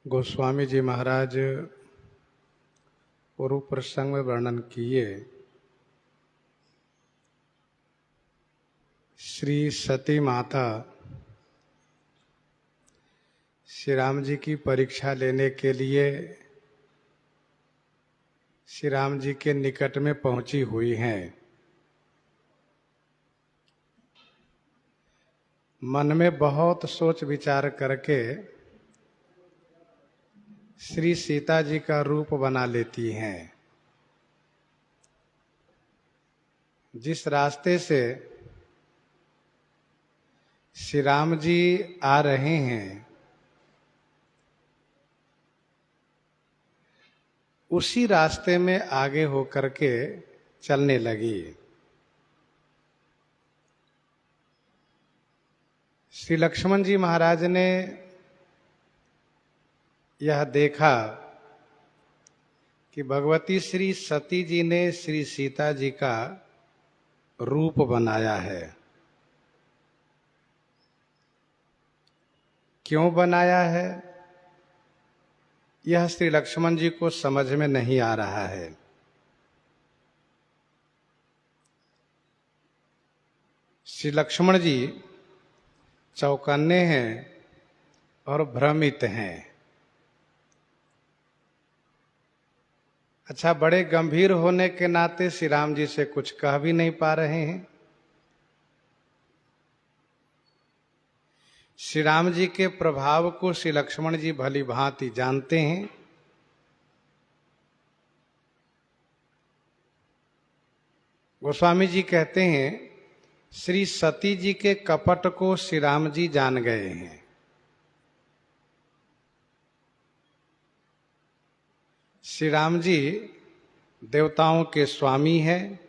गोस्वामी जी महाराज पूर्व प्रसंग में वर्णन किए श्री सती माता श्री राम जी की परीक्षा लेने के लिए श्री राम जी के निकट में पहुंची हुई हैं। मन में बहुत सोच विचार करके श्री सीता जी का रूप बना लेती हैं। जिस रास्ते से श्री राम जी आ रहे हैं उसी रास्ते में आगे होकर के चलने लगी। श्री लक्ष्मण जी महाराज ने यह देखा कि भगवती श्री सती जी ने श्री सीता जी का रूप बनाया है। क्यों बनाया है यह श्री लक्ष्मण जी को समझ में नहीं आ रहा है। श्री लक्ष्मण जी चौकन्ने हैं और भ्रमित हैं। अच्छा, बड़े गंभीर होने के नाते श्री राम जी से कुछ कह भी नहीं पा रहे हैं। श्री राम जी के प्रभाव को श्री लक्ष्मण जी भली भांति जानते हैं। गोस्वामी जी कहते हैं श्री सती जी के कपट को श्री राम जी जान गए हैं। श्री राम जी देवताओं के स्वामी हैं।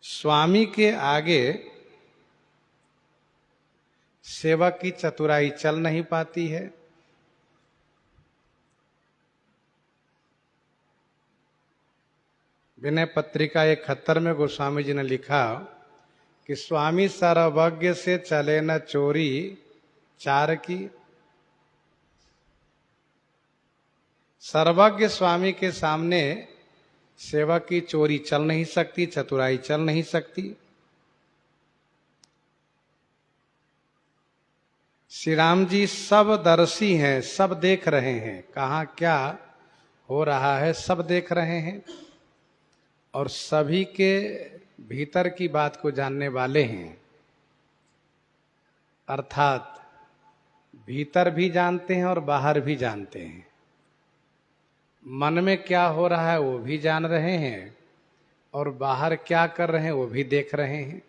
स्वामी के आगे सेवक की चतुराई चल नहीं पाती है। विनय पत्रिका 71 में गोस्वामी जी ने लिखा कि स्वामी सर्वज्ञ से चले न चोरी चार की। सर्वज्ञ स्वामी के सामने सेवक की चोरी चल नहीं सकती, चतुराई चल नहीं सकती। श्री राम जी सब दर्शी हैं, सब देख रहे हैं, कहाँ क्या हो रहा है सब देख रहे हैं और सभी के भीतर की बात को जानने वाले हैं। अर्थात भीतर भी जानते हैं और बाहर भी जानते हैं। मन में क्या हो रहा है वो भी जान रहे हैं और बाहर क्या कर रहे हैं वो भी देख रहे हैं।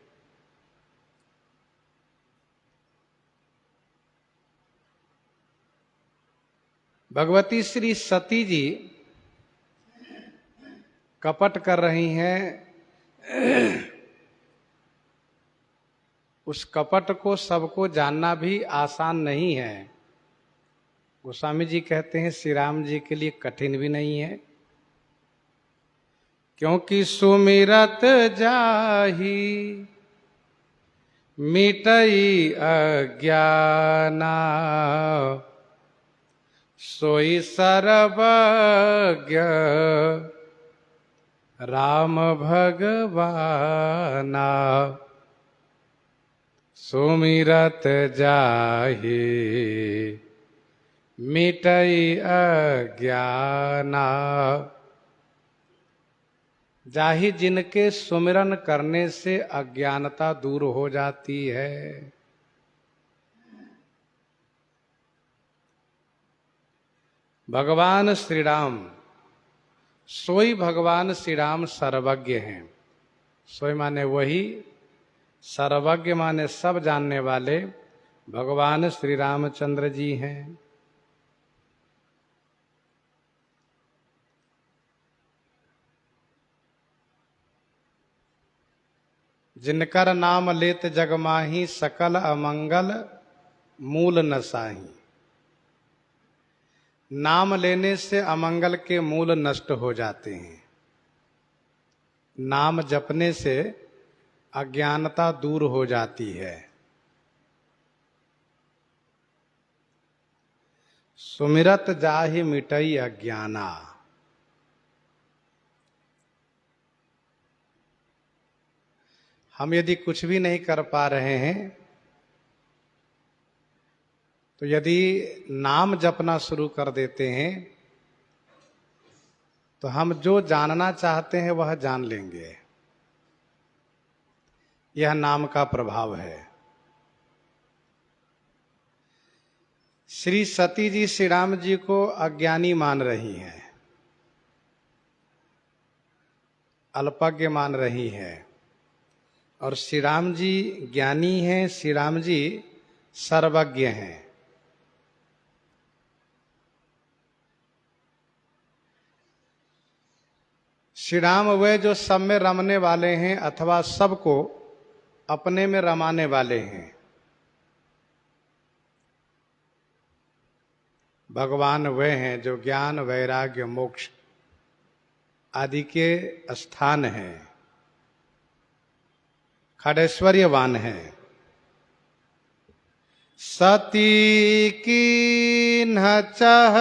भगवती श्री सती जी कपट कर रही हैं। उस कपट को सबको जानना भी आसान नहीं है। गोस्वामी जी कहते हैं श्री राम जी के लिए कठिन भी नहीं है, क्योंकि सुमिरत जाहि मिटई अज्ञाना सोई सर्वज्ञ राम भगवाना। सुमिरत जाहि मिटई अज्ञाना। जाहि जिनके सुमिरन करने से अज्ञानता दूर हो जाती है। भगवान श्री राम सोई भगवान श्री राम सर्वज्ञ हैं। सोई माने वही, सर्वज्ञ माने सब जानने वाले भगवान श्री रामचंद्र जी हैं। जिनकर नाम लेत जग माही सकल अमंगल मूल नसाही। नाम लेने से अमंगल के मूल नष्ट हो जाते हैं। नाम जपने से अज्ञानता दूर हो जाती है। सुमिरत जाहि मिटई अज्ञाना। हम यदि कुछ भी नहीं कर पा रहे हैं तो यदि नाम जपना शुरू कर देते हैं तो हम जो जानना चाहते हैं वह जान लेंगे। यह नाम का प्रभाव है। श्री सती जी श्री राम जी को अज्ञानी मान रही हैं, अल्पज्ञ मान रही हैं, और श्री राम जी ज्ञानी हैं, श्री राम जी सर्वज्ञ हैं। श्री राम वे जो सब में रमने वाले हैं अथवा सबको अपने में रमाने वाले हैं। भगवान वे हैं जो ज्ञान वैराग्य मोक्ष आदि के स्थान हैं, खड़ैश्वर्यवान हैं। सती कीन्ह चह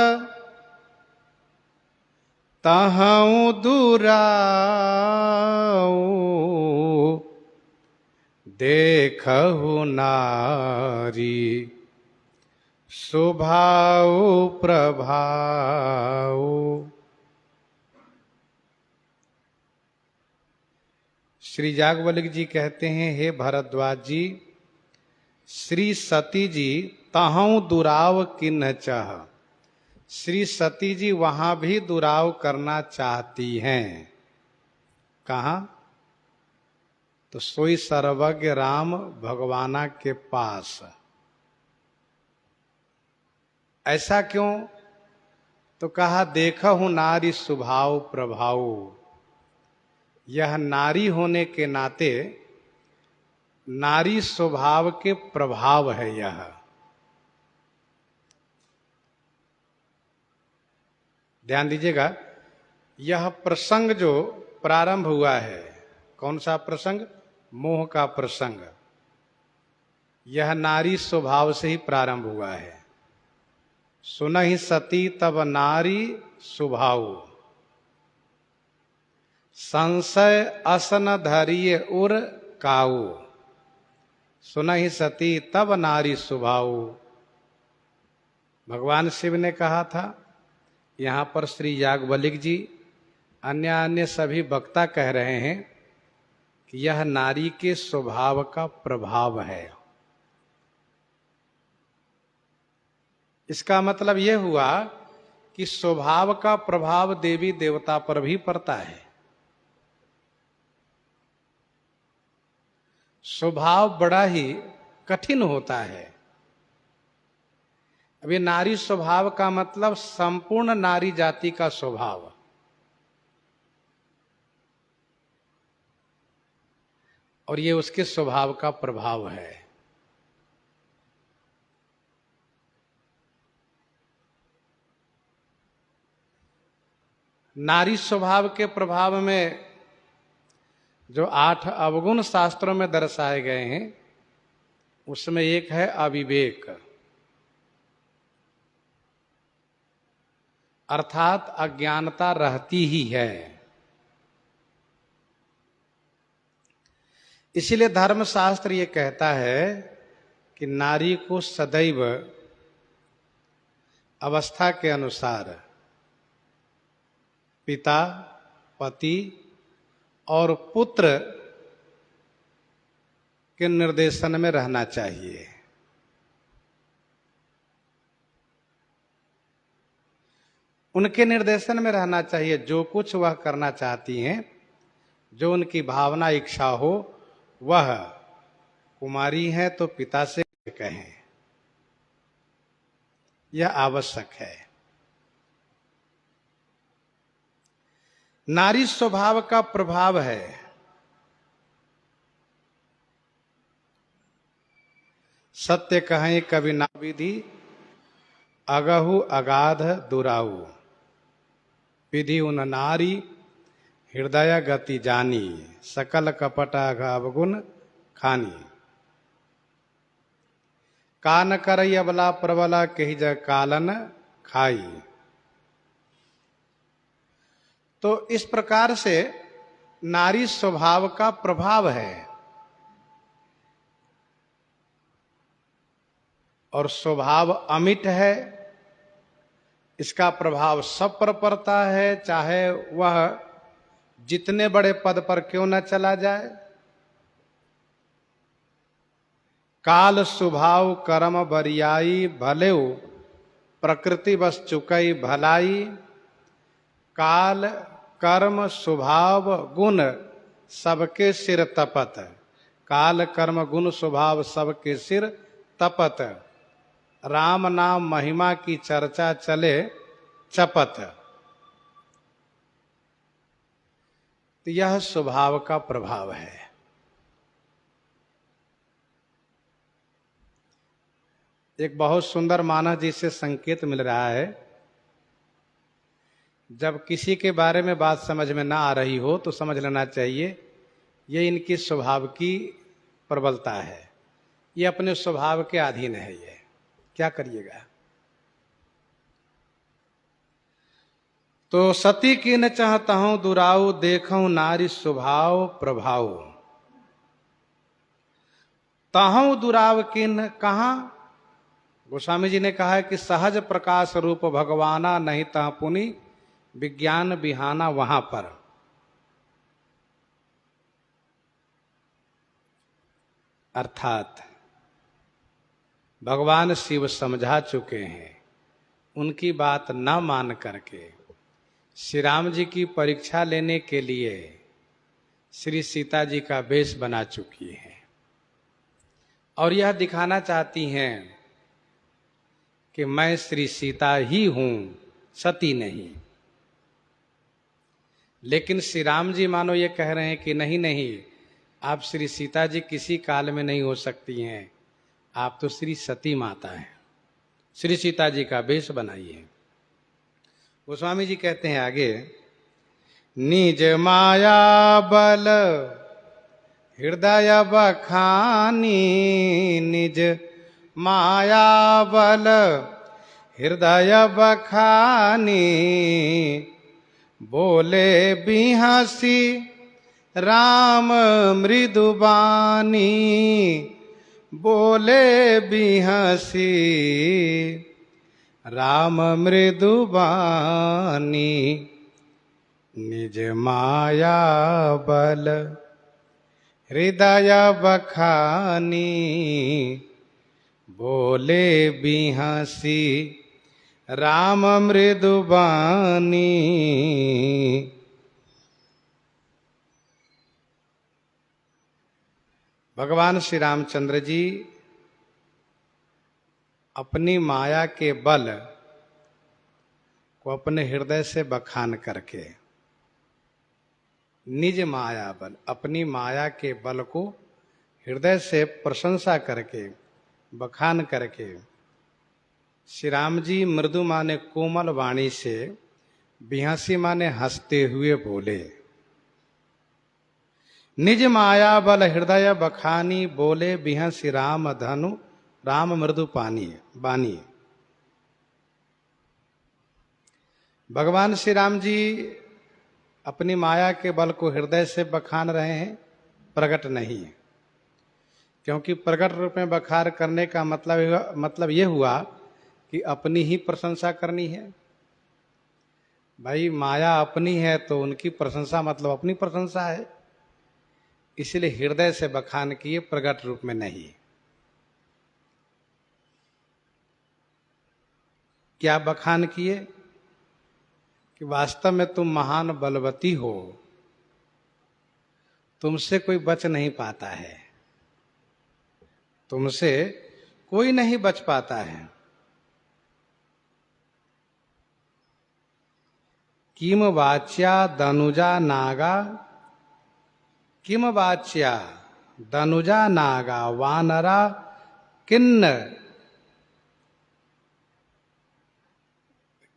तहु दुराऊ, देखहु नारी स्वभाव प्रभाव। श्री याज्ञवल्क्य जी कहते हैं, हे भरद्वाज जी, श्री सती जी तहु दुराव किन्ह चाह। श्री सती जी वहां भी दुराव करना चाहती हैं। कहाँ? तो सोई सर्वज्ञ राम भगवाना के पास। ऐसा क्यों? तो कहा, देखहु नारी स्वभाव प्रभाव। यह नारी होने के नाते नारी स्वभाव के प्रभाव है। यह ध्यान दीजिएगा, यह प्रसंग जो प्रारंभ हुआ है, कौन सा प्रसंग? मोह का प्रसंग। यह नारी स्वभाव से ही प्रारंभ हुआ है। सुनहि सती तब नारी स्वभाव, संशय असन धरिय उर काऊ। सुनहि सती तब नारी स्वभाव। भगवान शिव ने कहा था। यहाँ पर श्री याज्ञवल्क्य जी अन्य अन्य सभी वक्ता कह रहे हैं कि यह नारी के स्वभाव का प्रभाव है। इसका मतलब यह हुआ कि स्वभाव का प्रभाव देवी देवता पर भी पड़ता है। स्वभाव बड़ा ही कठिन होता है। अभी नारी स्वभाव का मतलब संपूर्ण नारी जाति का स्वभाव। और ये उसके स्वभाव का प्रभाव है। नारी स्वभाव के प्रभाव में जो 8 अवगुण शास्त्रों में दर्शाए गए हैं, उसमें एक है अविवेक, अर्थात अज्ञानता रहती ही है। इसीलिए धर्मशास्त्र ये कहता है कि नारी को सदैव अवस्था के अनुसार पिता, पति और पुत्र के निर्देशन में रहना चाहिए। उनके निर्देशन में रहना चाहिए। जो कुछ वह करना चाहती हैं, जो उनकी भावना इच्छा हो, वह कुमारी है तो पिता से कहें, यह आवश्यक है। नारी स्वभाव का प्रभाव है। सत्य कहें कवि ना विधि, अगहु अगाध दुराऊ। विधि उन नारी हृदय गति जानी, सकल कपट अवगुण खानी। कान करई अबला प्रबला कही जग कालन, खाई। तो इस प्रकार से नारी स्वभाव का प्रभाव है, और स्वभाव अमिट है। इसका प्रभाव सब पर पड़ता है, चाहे वह जितने बड़े पद पर क्यों न चला जाए। काल स्वभाव कर्म बरियाई, भलेउ प्रकृति बस चुकई भलाई। काल कर्म स्वभाव गुण सबके सिर तपत। काल कर्म गुण स्वभाव सबके सिर तपत। राम नाम महिमा की चर्चा चले चपत। तो यह स्वभाव का प्रभाव है। एक बहुत सुंदर मानस जिससे संकेत मिल रहा है, जब किसी के बारे में बात समझ में ना आ रही हो तो समझ लेना चाहिए ये इनकी स्वभाव की प्रबलता है, ये अपने स्वभाव के अधीन है। ये क्या करिएगा। तो सती की न चाहता हूं दुराऊ, देखूं नारी स्वभाव प्रभाव। ताहू दुराव किन कहां। गोस्वामी जी ने कहा है कि सहज प्रकाश रूप भगवाना, नहीं तह पुनि विज्ञान बिहाना वहां पर। अर्थात भगवान शिव समझा चुके हैं, उनकी बात न मान करके श्री राम जी की परीक्षा लेने के लिए श्री सीता जी का वेश बना चुकी हैं, और यह दिखाना चाहती हैं कि मैं श्री सीता ही हूं, सती नहीं। लेकिन श्री राम जी मानो ये कह रहे हैं कि नहीं नहीं, आप श्री सीता जी किसी काल में नहीं हो सकती हैं, आप तो श्री सती माता हैं। श्री सीता जी का वेश बनाइए। गोस्वामी जी कहते हैं आगे, निज माया बल हृदय बखानी। निज माया बल हृदय बखानी। बोले बिहसी राम मृदुबानी। बोले बिहसी राम मृदुबानी। निज माया बल हृदय बखानी। बोले बिहसी राम मृदुबानी। भगवान श्री रामचंद्र जी अपनी माया के बल को अपने हृदय से बखान करके, निज माया बल, अपनी माया के बल को हृदय से प्रशंसा करके, बखान करके, श्री राम जी मृदु माने कोमल वाणी से, बिहसी माने हंसते हुए बोले। निज माया बल हृदय बखानी। बोले बिहसी राम धनु राम मृदु पानी बानी। भगवान श्री राम जी अपनी माया के बल को हृदय से बखान रहे हैं, प्रकट नहीं है। क्योंकि प्रकट रूप में बखार करने का मतलब ये हुआ कि अपनी ही प्रशंसा करनी है। भाई माया अपनी है तो उनकी प्रशंसा मतलब अपनी प्रशंसा है, इसलिए हृदय से बखान किए, प्रकट रूप में नहीं। क्या बखान किए कि वास्तव में तुम महान बलवती हो, तुमसे कोई बच नहीं पाता है, तुमसे कोई नहीं बच पाता है। किम वाच्या दनुजा नागा। किम वाच्या दनुजा नागा वानरा किन्न।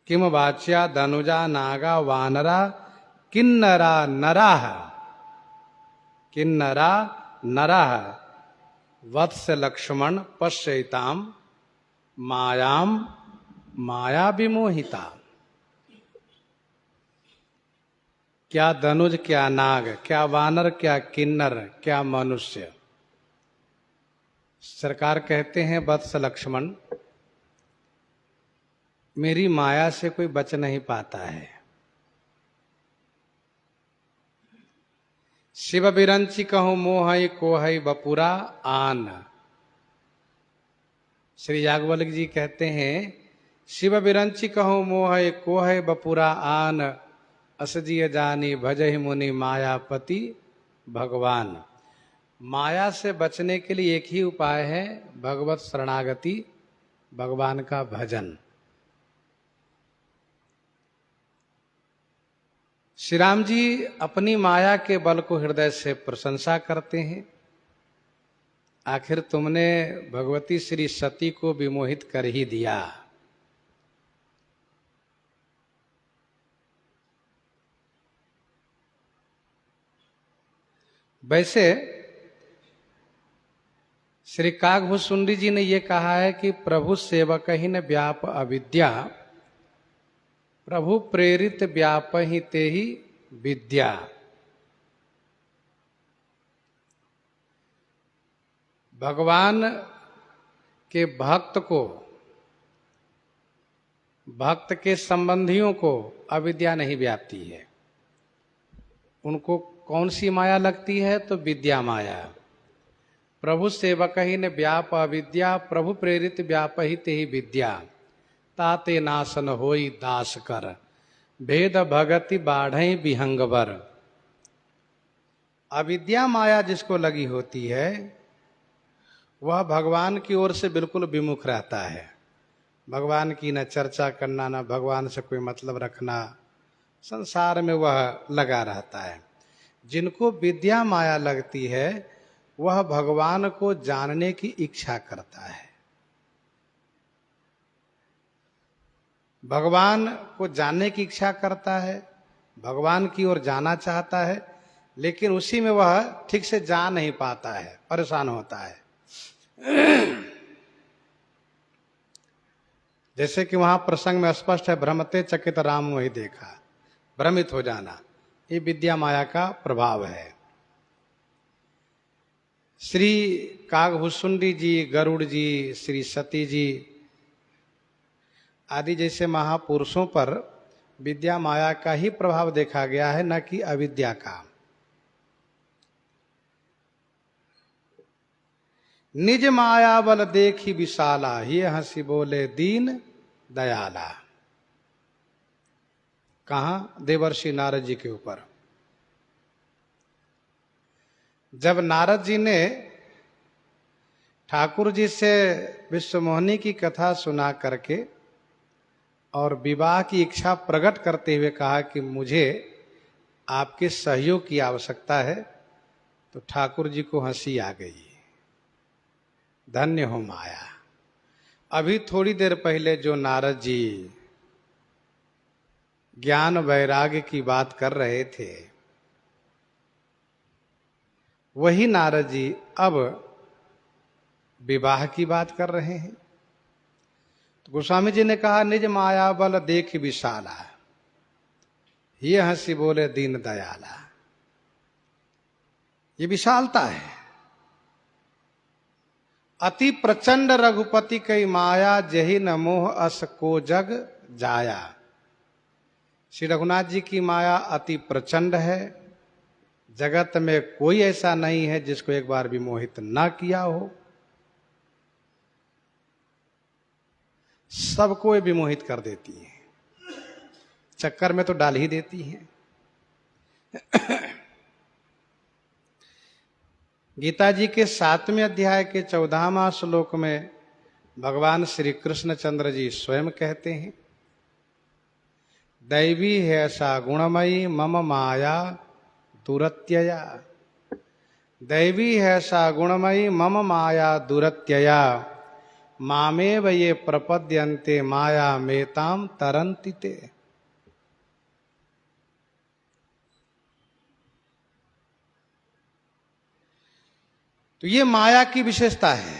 किम वाच्या दनुजा नागा वानरा किन्नरा नराः। किन्नरा नराः वत्स लक्ष्मण पश्यताम मायाम माया विमोहिता। क्या धनुज, क्या नाग, क्या वानर, क्या किन्नर, क्या मनुष्य। सरकार कहते हैं वत्स लक्ष्मण, मेरी माया से कोई बच नहीं पाता है। शिव बिरंची कहूं मोहई कोहई बपुरा आन। श्री याज्ञवल्क्य जी कहते हैं, शिव बिरंची कहूं मोहई कोहई बपुरा आन, असजिय जानी भजहि मुनि मायापति भगवान। माया से बचने के लिए एक ही उपाय है, भगवत शरणागति, भगवान का भजन। श्री राम जी अपनी माया के बल को हृदय से प्रशंसा करते हैं। आखिर तुमने भगवती श्री सती को विमोहित कर ही दिया। वैसे श्री काकभूषुंडी जी ने यह कहा है कि प्रभु सेवक ही न व्याप अविद्या, प्रभु प्रेरित व्याप ही ते ही विद्या। भगवान के भक्त को, भक्त के संबंधियों को अविद्या नहीं व्यापती है। उनको कौन सी माया लगती है? तो विद्या माया। प्रभु सेवक ही ने व्याप अविद्या, प्रभु प्रेरित व्याप ही ते ही विद्या। ताते नासन होई दास कर, भेद भगति बाढ़ई विहंगवर। अविद्या माया जिसको लगी होती है वह भगवान की ओर से बिल्कुल विमुख रहता है। भगवान की न चर्चा करना, न भगवान से कोई मतलब रखना, संसार में वह लगा रहता है। जिनको विद्या माया लगती है वह भगवान को जानने की इच्छा करता है, भगवान को जानने की इच्छा करता है, भगवान की ओर जाना चाहता है, लेकिन उसी में वह ठीक से जा नहीं पाता है, परेशान होता है। जैसे कि वहां प्रसंग में स्पष्ट है, भ्रमते चकित राम वही देखा। भ्रमित हो जाना ये विद्या माया का प्रभाव है। श्री काकभूषुंडी जी, गरुड़ जी, श्री सती जी आदि जैसे महापुरुषों पर विद्या माया का ही प्रभाव देखा गया है, न कि अविद्या का। निज माया बल देखी विशाला, ये हंसी बोले दीन दयाला। कहा? देवर्षि नारद जी के ऊपर। जब नारद जी ने ठाकुर जी से विश्वमोहिनी की कथा सुना करके और विवाह की इच्छा प्रकट करते हुए कहा कि मुझे आपके सहयोग की आवश्यकता है, तो ठाकुर जी को हंसी आ गई। धन्य हो माया। अभी थोड़ी देर पहले जो नारद जी ज्ञान वैराग्य की बात कर रहे थे, वही नारद जी अब विवाह की बात कर रहे हैं। तो गोस्वामी जी ने कहा, निज माया बल देख विशाला, ये हंसी बोले दीन दयाला। ये विशालता है। अति प्रचंड रघुपति कई माया, जही न मोह अस को जग जाया। श्री रघुनाथ जी की माया अति प्रचंड है। जगत में कोई ऐसा नहीं है जिसको एक बार भी मोहित ना किया हो। सबको ये विमोहित कर देती है, चक्कर में तो डाल ही देती है। गीता जी के 7वें अध्याय के 14वां श्लोक में भगवान श्री कृष्णचंद्र जी स्वयं कहते हैं, दैवी है सा गुणमयी मम माया दुरत्यया। दैवी है सा गुणमयी मम माया दुरत्यया, मामेव ये प्रपद्यन्ते माया मेताम तरन्ति ते। तो ये माया की विशेषता है।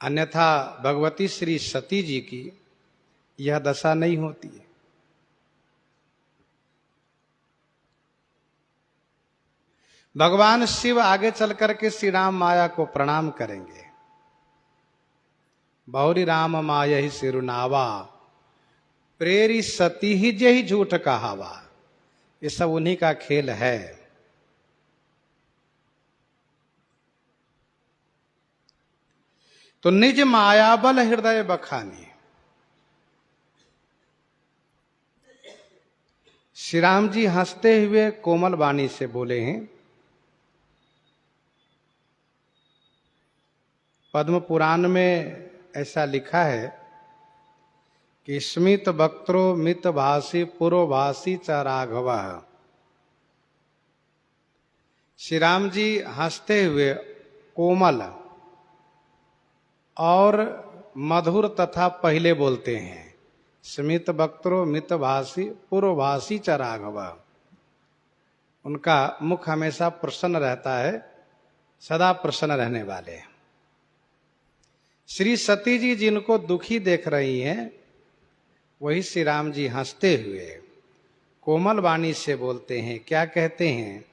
अन्यथा भगवती श्री सती जी की यह दशा नहीं होती है। भगवान शिव आगे चल करके श्री राम माया को प्रणाम करेंगे। बहुरी राम माया ही सिरुनावा, प्रेरी सती ही जही झूठ कहावा। ये सब उन्हीं का खेल है। तो निज माया बल हृदय बखानी, श्री राम जी हंसते हुए कोमल वाणी से बोले हैं। पद्म पुराण में ऐसा लिखा है कि स्मित वक्त्रो मित भाषी पुरोभाषी च राघव। श्री राम जी हंसते हुए कोमल और मधुर तथा पहले बोलते हैं। स्मित वक्त्रो मित भाषी पुरोभाषी च राघव। उनका मुख हमेशा प्रसन्न रहता है, सदा प्रसन्न रहने वाले। श्री सती जी जिनको दुखी देख रही हैं, वही श्री राम जी हंसते हुए कोमल वाणी से बोलते हैं। क्या कहते हैं?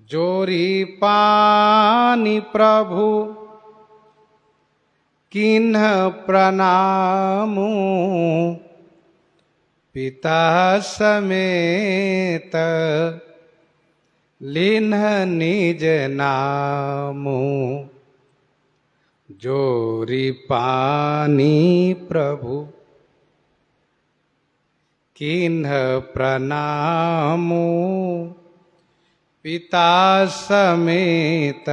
जोरी पानी प्रभु किन्ह प्रणामू, पिता समेत लिन्ह निज नामू। जोरी पानी प्रभु किन्ह प्रणामू, पिता समेत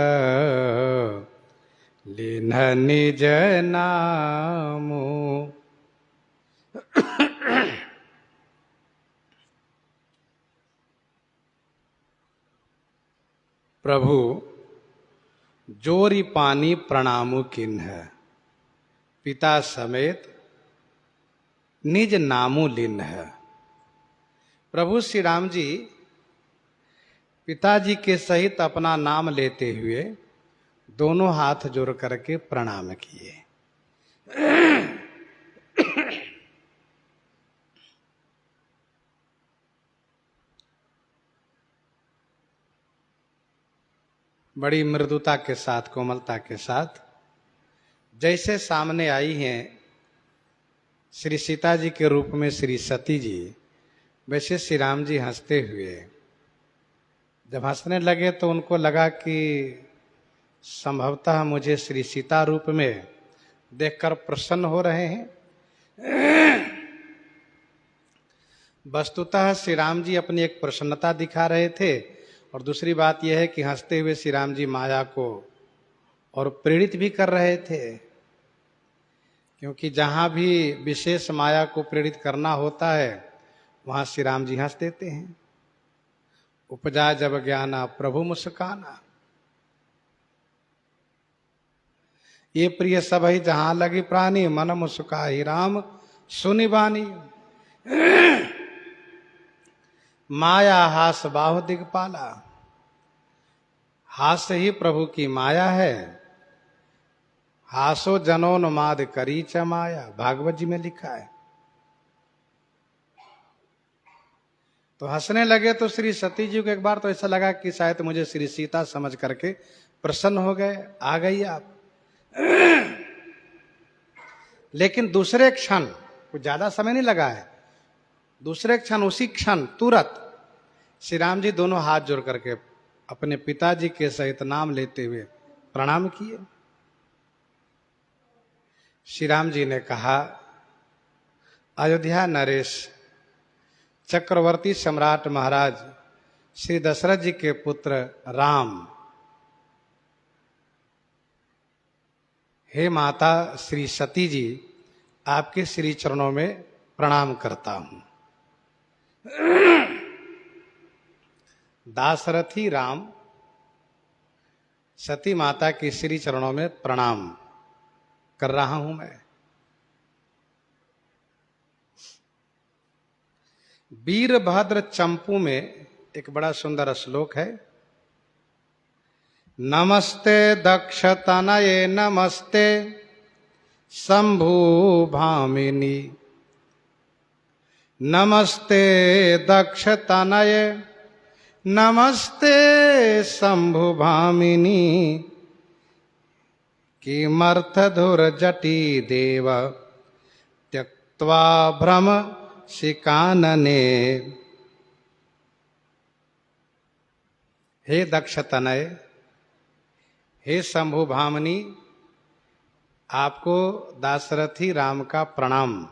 लिन्ह निज नामू। प्रभु जोरी पानी प्रणामु किन्ह, पिता समेत निज नामु लिन्ह। प्रभु श्री राम जी पिताजी के सहित अपना नाम लेते हुए दोनों हाथ जोड़ करके प्रणाम किए। बड़ी मृदुता के साथ, कोमलता के साथ, जैसे सामने आई हैं श्री सीता जी के रूप में श्री सती जी, वैसे श्री राम जी हंसते हुए जब हंसने लगे तो उनको लगा कि संभवतः मुझे श्री सीता रूप में देखकर प्रसन्न हो रहे हैं। वस्तुतः श्री राम जी अपनी एक प्रसन्नता दिखा रहे थे, और दूसरी बात यह है कि हंसते हुए श्री राम जी माया को और प्रेरित भी कर रहे थे, क्योंकि जहां भी विशेष माया को प्रेरित करना होता है वहां श्री राम जी हंस देते हैं। उपजा जब ज्ञाना प्रभु मुस्काना, ये प्रिय सब ही जहां लगी प्राणी, मन मुस्काई राम सुनि बानी। माया हास बाहु दिगपाला, हास ही प्रभु की माया है। हासो जनोन्माद करी च माया, भागवत जी में लिखा है। तो हंसने लगे तो श्री सती जी को एक बार तो ऐसा लगा कि शायद मुझे श्री सीता समझ करके प्रसन्न हो गए, आ गई आप। लेकिन दूसरे क्षण, कुछ ज्यादा समय नहीं लगा है, दूसरे क्षण, उसी क्षण तुरंत श्री राम जी दोनों हाथ जोड़ करके अपने पिताजी के सहित नाम लेते हुए प्रणाम किए। श्री राम जी ने कहा, अयोध्या नरेश, चक्रवर्ती सम्राट महाराज श्री दशरथ जी के पुत्र राम, हे माता श्री सती जी, आपके श्री चरणों में प्रणाम करता हूं। दासरथी राम सती माता के श्री चरणों में प्रणाम कर रहा हूं मैं। वीरभद्र चंपू में एक बड़ा सुंदर श्लोक है नमस्ते दक्षतनये नमस्ते शंभुभामिनी। नमस्ते दक्षतनये नमस्ते शंभुभामिनी। किमर्थधुर्जटी देव त्यक्त्वा भ्रमशिकानने। हे दक्षतनय, हे शंभुभामिनी, आपको दाशरथी राम का प्रणाम।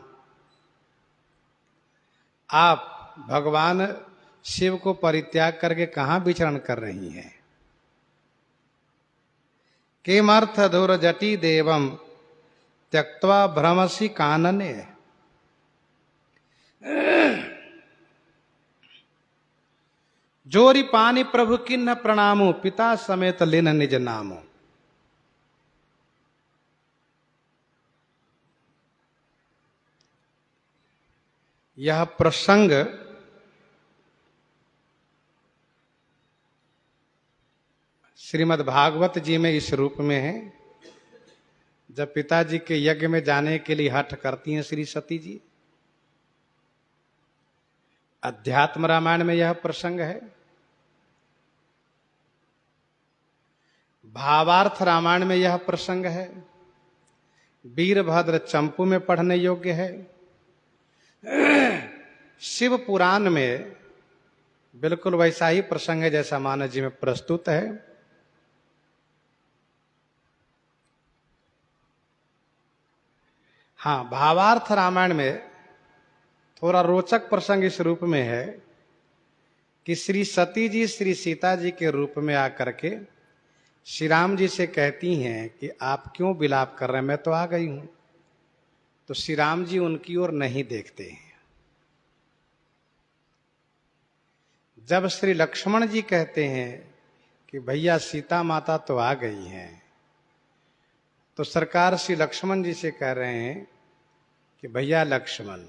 आप भगवान शिव को परित्याग करके कहाँ विचरण कर रही हैं? किमर्थ धुर्जटी देवम त्यक्त्वा भ्रमसि कानने। जोरी पानी प्रभु किन्न प्रणामो पिता समेत लिन निज नामो। यह प्रसंग श्रीमद् भागवत जी में इस रूप में है। जब पिताजी के यज्ञ में जाने के लिए हठ करती हैं श्री सती जी। अध्यात्म रामायण में यह प्रसंग है। भावार्थ रामायण में यह प्रसंग है। वीरभद्र चंपू में पढ़ने योग्य है। शिव पुराण में बिल्कुल वैसा ही प्रसंग है जैसा मानस जी में प्रस्तुत है। हाँ, भावार्थ रामायण में थोड़ा रोचक प्रसंग इस रूप में है कि श्री सती जी श्री सीता जी के रूप में आकर के श्री राम जी से कहती हैं कि आप क्यों विलाप कर रहे हैं, मैं तो आ गई हूं। तो श्री राम जी उनकी ओर नहीं देखते हैं। जब श्री लक्ष्मण जी कहते हैं कि भैया सीता माता तो आ गई हैं, तो सरकार श्री लक्ष्मण जी से कह रहे हैं कि भैया लक्ष्मण,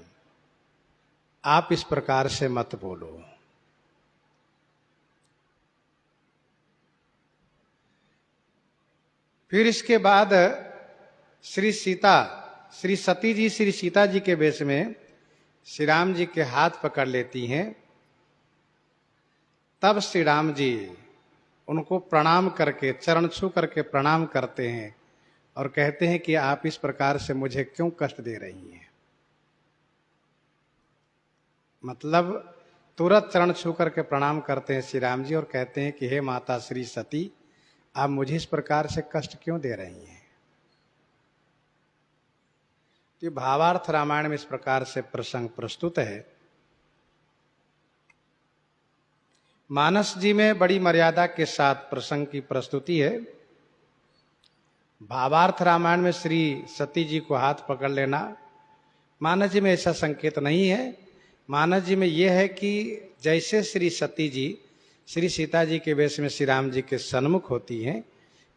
आप इस प्रकार से मत बोलो। फिर इसके बाद श्री सती जी श्री सीता जी के वेश में श्री राम जी के हाथ पकड़ लेती हैं। तब श्री राम जी उनको प्रणाम करके, चरण छू करके प्रणाम करते हैं और कहते हैं कि आप इस प्रकार से मुझे क्यों कष्ट दे रही हैं। मतलब तुरंत चरण छू करके प्रणाम करते हैं श्री राम जी और कहते हैं कि हे माता श्री सती, आप मुझे इस प्रकार से कष्ट क्यों दे रही हैं। तो भावार्थ रामायण में इस प्रकार से प्रसंग प्रस्तुत है। मानस जी में बड़ी मर्यादा के साथ प्रसंग की प्रस्तुति है। भावार्थ रामायण में श्री सती जी को हाथ पकड़ लेना, मानस जी में ऐसा संकेत नहीं है। मानस जी में यह है कि जैसे श्री सती जी श्री सीता जी के वेश में श्री राम जी के सन्मुख होती हैं,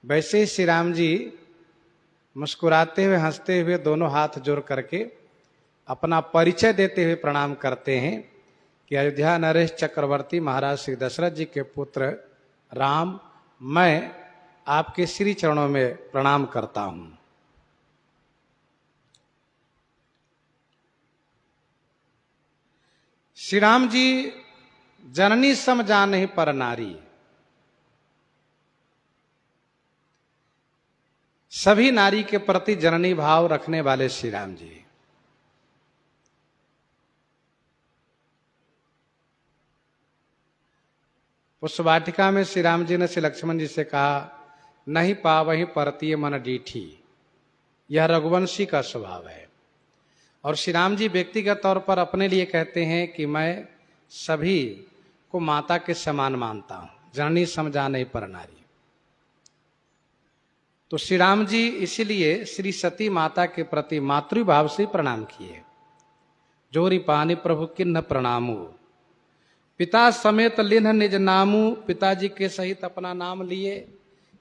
वैसे ही श्री राम जी मुस्कुराते हुए हंसते हुए दोनों हाथ जोड़ करके अपना परिचय देते हुए प्रणाम करते हैं कि अयोध्या नरेश चक्रवर्ती महाराज श्री दशरथ जी के पुत्र राम, मैं आपके श्री चरणों में प्रणाम करता हूं। श्री राम जी जननी सम जानहि पर नारी, सभी नारी के प्रति जननी भाव रखने वाले श्री राम जी। उस वाटिका में श्री राम जी ने श्री लक्ष्मण जी से कहा, नहीं पावहि परतीय मन डीठी। यह रघुवंशी का स्वभाव है। और श्री राम जी व्यक्तिगत तौर पर अपने लिए कहते हैं कि मैं सभी को माता के समान मानता हूं, जननी समझाने पर नारी। तो श्री राम जी इसीलिए श्री सती माता के प्रति मातृभाव से प्रणाम किए। जोरी पानी प्रभु किन्न प्रणामु, पिता समेत लिन्ह निज नामु। पिताजी के सहित अपना नाम लिए।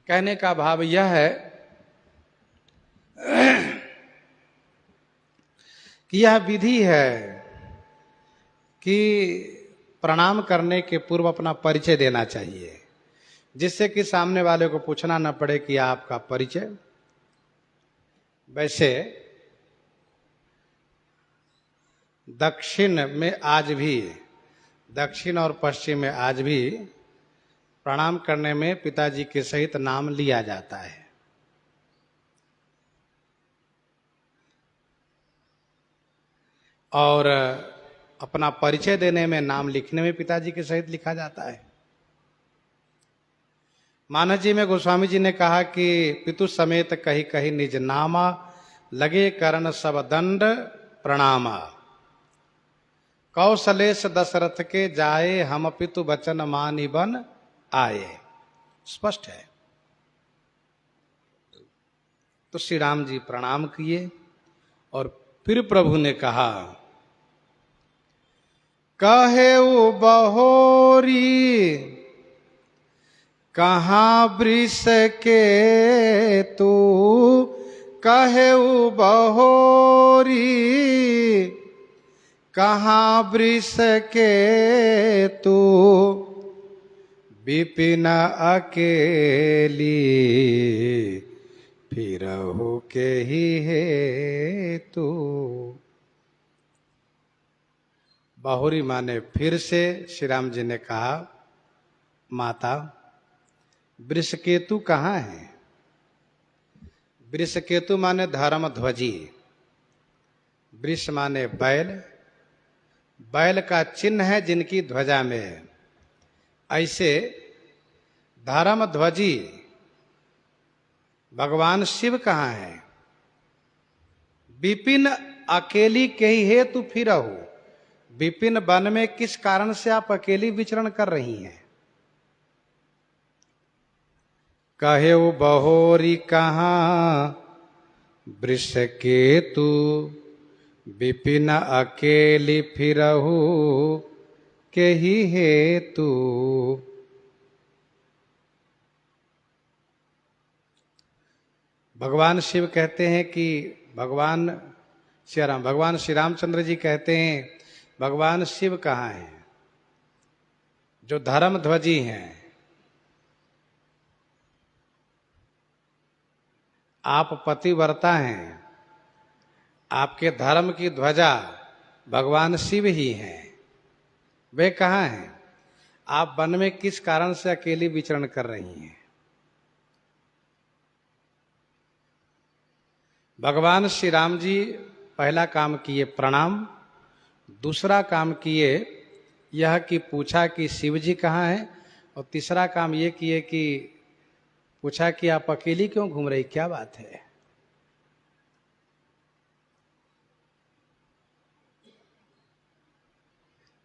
कहने का भाव यह है कि यह विधि है कि प्रणाम करने के पूर्व अपना परिचय देना चाहिए। जिससे कि सामने वाले को पूछना न पड़े कि आपका परिचय। वैसे दक्षिण में आज भी, दक्षिण और पश्चिम में आज भी प्रणाम करने में पिताजी के सहित नाम लिया जाता है। और अपना परिचय देने में, नाम लिखने में पिताजी के सहित लिखा जाता है। मानस जी में गोस्वामी जी ने कहा कि पितु समेत कही कही निज नामा, लगे करण सब दंड प्रणामा। कौशलेश दशरथ के जाए, हम पितु बचन मानि बन आए। स्पष्ट है। तो श्री राम जी प्रणाम किए और फिर प्रभु ने कहा, कहेउ बहोरी कहाँ वृष के तू, कहेउ बहोरी कहाँ वृष के तू, विपिन अकेली फिरहु के ही है तू। बहुरी माने फिर से। श्री राम जी ने कहा, माता वृषकेतु कहाँ है? वृषकेतु माने धर्म ध्वजी। वृष माने बैल, बैल का चिन्ह है जिनकी ध्वजा में है। ऐसे धर्म ध्वजी भगवान शिव कहाँ है? विपिन अकेली के ही हेतु फिरहु। विपिन वन में किस कारण से आप अकेली विचरण कर रही हैं? कहेउ बहोरी कहाँ वृष केतु, विपिन अकेली फिरहु के ही हेतु। भगवान शिव कहते हैं कि भगवान श्री रामचंद्र जी कहते हैं, भगवान शिव कहाँ हैं? जो धर्म ध्वजी हैं। आप पतिव्रता हैं, आपके धर्म की ध्वजा भगवान शिव ही हैं। वे कहाँ हैं? आप वन में किस कारण से अकेली विचरण कर रही हैं? भगवान श्री राम जी पहला काम किए प्रणाम, दूसरा काम किए यह कि पूछा कि शिव जी कहाँ हैं, और तीसरा काम ये किए कि पूछा कि आप अकेली क्यों घूम रही, क्या बात है?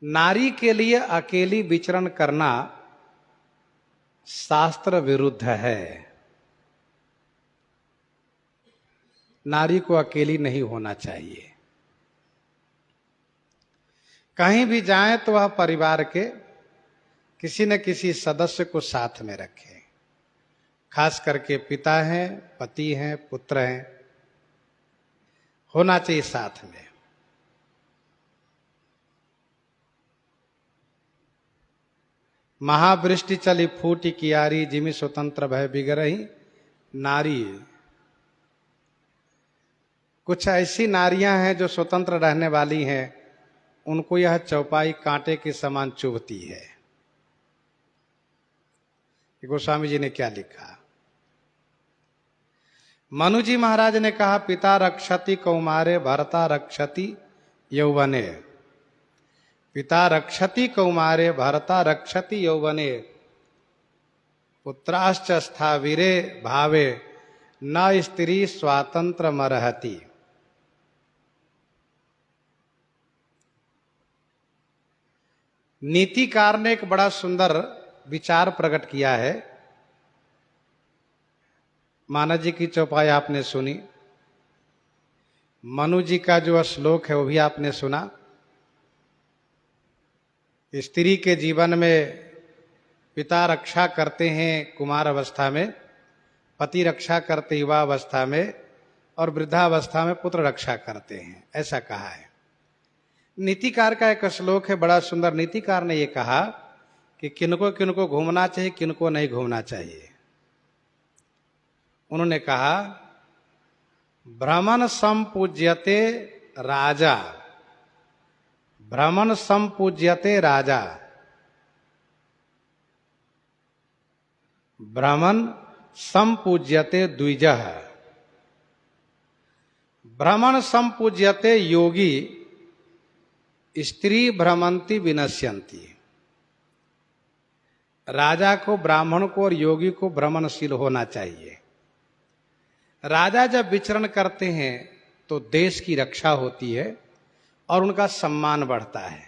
नारी के लिए अकेली विचरण करना शास्त्र विरुद्ध है। नारी को अकेली नहीं होना चाहिए। कहीं भी जाए तो वह परिवार के किसी न किसी सदस्य को साथ में रखे। खास करके पिता हैं, पति हैं, पुत्र हैं, होना चाहिए साथ में। महावृष्टि चली फूटी कियारी, जिमि स्वतंत्र भय बिगरही नारी। कुछ ऐसी नारियां हैं जो स्वतंत्र रहने वाली हैं, उनको यह चौपाई कांटे के समान चुभती है। गोस्वामी जी ने क्या लिखा? मनु जी महाराज ने कहा, पिता रक्षति कौमारे, भरता रक्षति यौवने। पिता रक्षति कौमारे, भरता रक्षति यौवने। पुत्राश्च स्थाविरे भावे, न स्त्री स्वातंत्र मरहति। नीतिकार ने एक बड़ा सुंदर विचार प्रकट किया है। मानस जी की चौपाई आपने सुनी, मनु जी का जो श्लोक है वो भी आपने सुना। स्त्री के जीवन में पिता रक्षा करते हैं कुमार अवस्था में, पति रक्षा करते युवा अवस्था में, और वृद्धावस्था में पुत्र रक्षा करते हैं, ऐसा कहा है। नीतिकार का एक श्लोक है बड़ा सुंदर। नीतिकार ने यह कहा कि किनको किनको घूमना चाहिए, किनको नहीं घूमना चाहिए। उन्होंने कहा भ्रमण संपूज्यते राजा, भ्रमण संपूज्यते राजा, भ्रमण संपूज्यते द्विजः, भ्रमण संपूज्यते योगी, स्त्री भ्रमंती विनश्यंती। राजा को, ब्राह्मण को और योगी को भ्रमणशील होना चाहिए। राजा जब विचरण करते हैं तो देश की रक्षा होती है और उनका सम्मान बढ़ता है,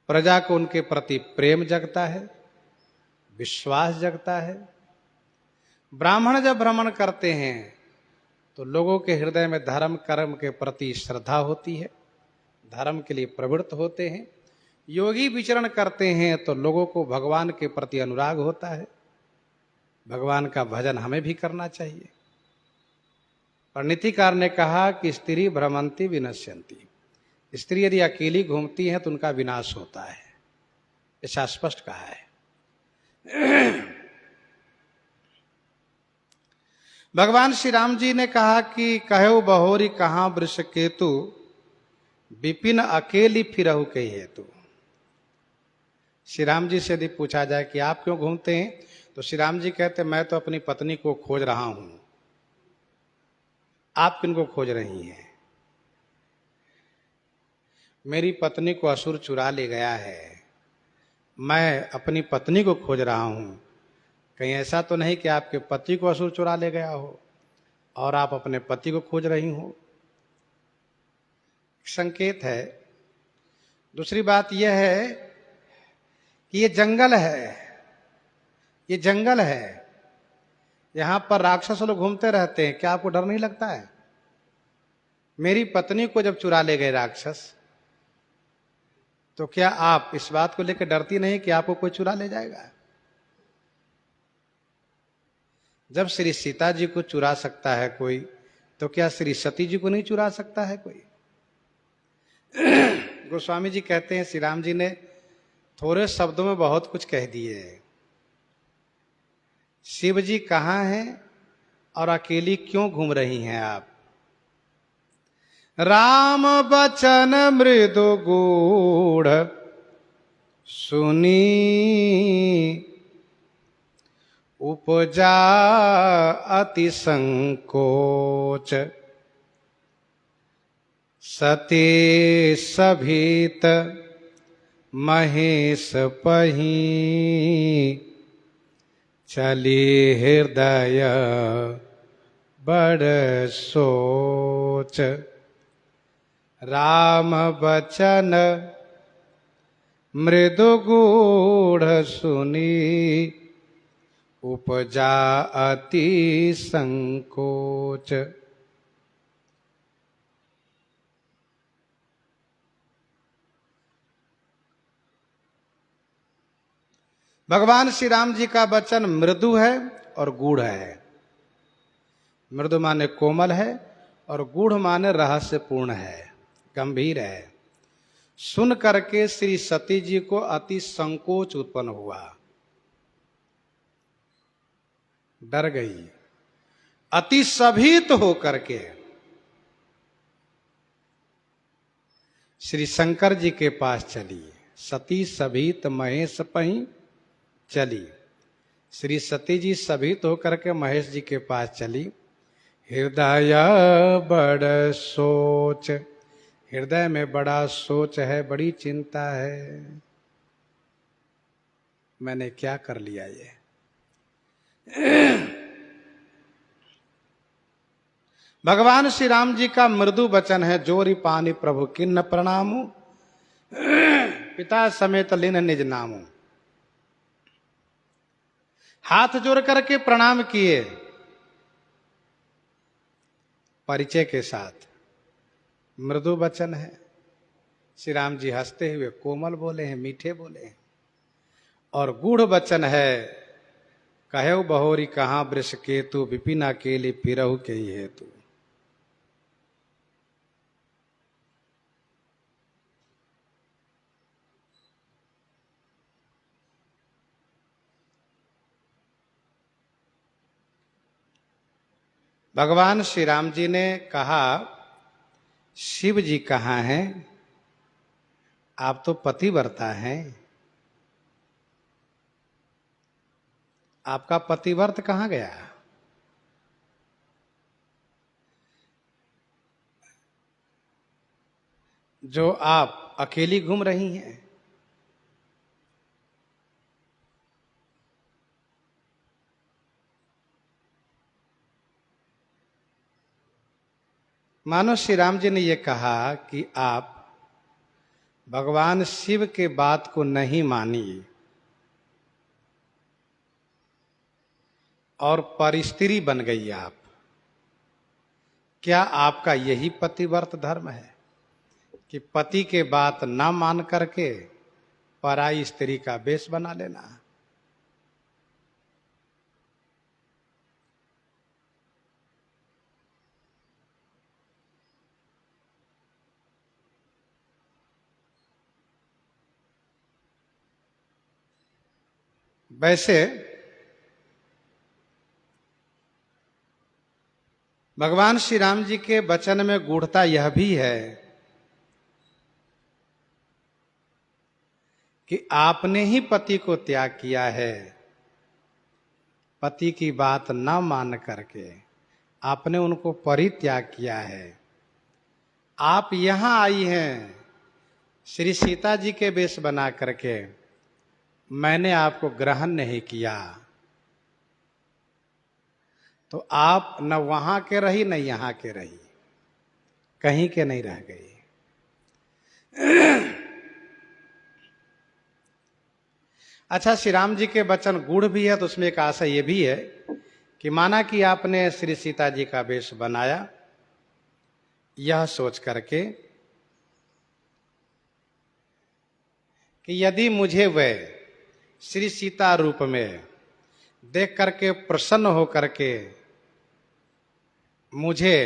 प्रजा को उनके प्रति प्रेम जगता है, विश्वास जगता है। ब्राह्मण जब भ्रमण करते हैं तो लोगों के हृदय में धर्म कर्म के प्रति श्रद्धा होती है, धर्म के लिए प्रवृत्त होते हैं। योगी विचरण करते हैं तो लोगों को भगवान के प्रति अनुराग होता है, भगवान का भजन हमें भी करना चाहिए। और नीतिकार ने कहा कि स्त्री भ्रमंती विनश्यंती, स्त्री यदि अकेली घूमती है तो उनका विनाश होता है, ऐसा स्पष्ट कहा है। भगवान श्री राम जी ने कहा कि कहो बहोरी कहाँ वृष केतु, विपिन अकेली फिरहु के हेतु। श्री राम जी से यदि पूछा जाए कि आप क्यों घूमते हैं, तो श्री राम जी कहते मैं तो अपनी पत्नी को खोज रहा हूं, आप किनको खोज रही हैं? मेरी पत्नी को असुर चुरा ले गया है, मैं अपनी पत्नी को खोज रहा हूं। कहीं ऐसा तो नहीं कि आपके पति को असुर चुरा ले गया हो और आप अपने पति को खोज रही हो? संकेत है। दूसरी बात यह है कि ये जंगल है, ये जंगल है, यहां पर राक्षस लोग घूमते रहते हैं, क्या आपको डर नहीं लगता है? मेरी पत्नी को जब चुरा ले गए राक्षस, तो क्या आप इस बात को लेकर डरती नहीं कि आपको कोई चुरा ले जाएगा? जब श्री सीता जी को चुरा सकता है कोई, तो क्या श्री सती जी को नहीं चुरा सकता है कोई? गोस्वामी जी कहते हैं श्री राम जी ने थोड़े शब्दों में बहुत कुछ कह दिए। शिव जी कहाँ हैं और अकेली क्यों घूम रही हैं आप? राम बचन मृदु गूढ़ सुनी, उपजा अति संकोच, सती सभीत महेश पही, चली हृदय बड़ सोच। राम बचन मृदु गूढ़ सुनी, उपजा अति संकोच। भगवान श्री राम जी का वचन मृदु है और गूढ़ है। मृदु माने कोमल है और गूढ़ माने रहस्यपूर्ण है, गंभीर है। सुन करके श्री सती जी को अति संकोच उत्पन्न हुआ, डर गई। अति सभीत हो करके श्री शंकर जी के पास चली। सती सभीत महेश पही चली। श्री सती जी सभीत होकर के महेश जी के पास चली। हृदय बड़ सोच, हृदय में बड़ा सोच है, बड़ी चिंता है, मैंने क्या कर लिया ये। भगवान श्री राम जी का मृदु वचन है, जोरी पानी प्रभु किन्न प्रणामु, पिता समेत लिन निज नामु। हाथ जोड़ करके प्रणाम किए परिचय के साथ। मृदु वचन है। श्री राम जी हंसते हुए कोमल बोले हैं, मीठे बोले हैं। और गूढ़ वचन है, कहो बहोरी कहाँ वृष केतु, विपिन अकेली फिरहु के ही हेतु। भगवान श्री राम जी ने कहा, शिव जी कहाँ हैं? आप तो पतिव्रता हैं, आपका पतिव्रत कहाँ गया? जो आप अकेली घूम रही हैं। मानो श्री राम जी ने यह कहा कि आप भगवान शिव के बात को नहीं मानिए और परस्त्री बन गई आप। क्या आपका यही पतिव्रत धर्म है कि पति के बात ना मान करके पराई स्त्री का वेश बना लेना? वैसे भगवान श्री राम जी के वचन में गूढ़ता यह भी है कि आपने ही पति को त्याग किया है। पति की बात न मान करके आपने उनको परित्याग किया है। आप यहां आई हैं श्री सीता जी के वेश बना करके, मैंने आपको ग्रहण नहीं किया, तो आप न वहां के रही न यहां के रही, कहीं के नहीं रह गई। अच्छा, श्री राम जी के वचन गूढ़ भी है तो उसमें एक आशा ये भी है कि माना कि आपने श्री सीता जी का वेश बनाया, यह सोच करके कि यदि मुझे वह श्री सीता रूप में देख करके प्रसन्न हो करके मुझे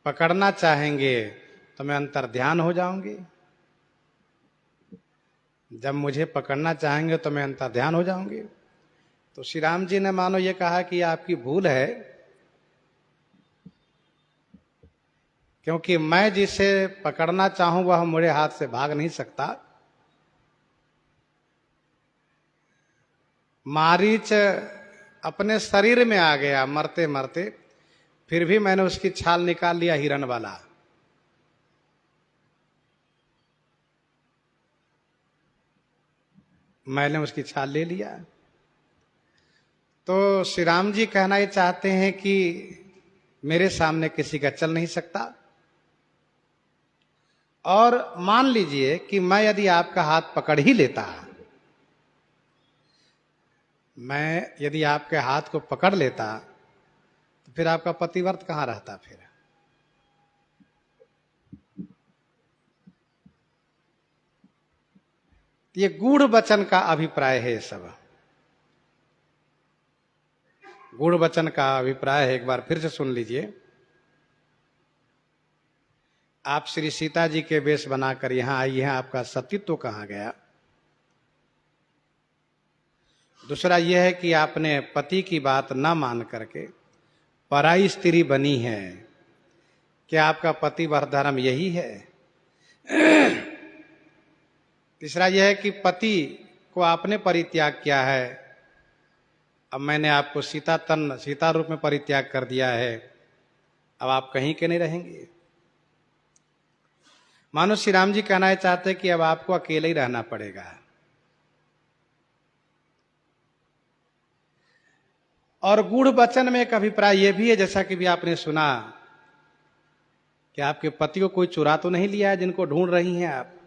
पकड़ना चाहेंगे तो मैं अंतर्ध्यान हो जाऊंगी। जब मुझे पकड़ना चाहेंगे तो मैं अंतर्ध्यान हो जाऊंगी। तो श्री राम जी ने मानो ये कहा कि आपकी भूल है, क्योंकि मैं जिसे पकड़ना चाहूं वह मेरे हाथ से भाग नहीं सकता। मारीच अपने शरीर में आ गया मरते मरते, फिर भी मैंने उसकी छाल निकाल लिया हिरण वाला। मैंने उसकी छाल ले लिया। तो श्री राम जी कहना ये चाहते हैं कि मेरे सामने किसी का चल नहीं सकता। और मान लीजिए कि मैं यदि आपका हाथ पकड़ ही लेता, मैं यदि आपके हाथ को पकड़ लेता, तो फिर आपका पतिव्रत कहां रहता? फिर ये गूढ़ वचन का अभिप्राय है। सब गूढ़ वचन का अभिप्राय है। एक बार फिर से सुन लीजिए। आप श्री सीता जी के वेश बनाकर यहां आई हैं, आपका सतीत्व कहां गया? दूसरा यह है कि आपने पति की बात न मान करके पराई स्त्री बनी है। क्या आपका पतिव्रत धर्म यही है? तीसरा यह है कि पति को आपने परित्याग किया है, अब मैंने आपको सीता रूप में परित्याग कर दिया है, अब आप कहीं के नहीं रहेंगे। मानो श्री राम जी कहना चाहते कि अब आपको अकेले ही रहना पड़ेगा। और गूढ़ वचन में एक अभिप्राय यह भी है, जैसा कि भी आपने सुना, कि आपके पति को कोई चुरा तो नहीं लिया है जिनको ढूंढ रही हैं आप।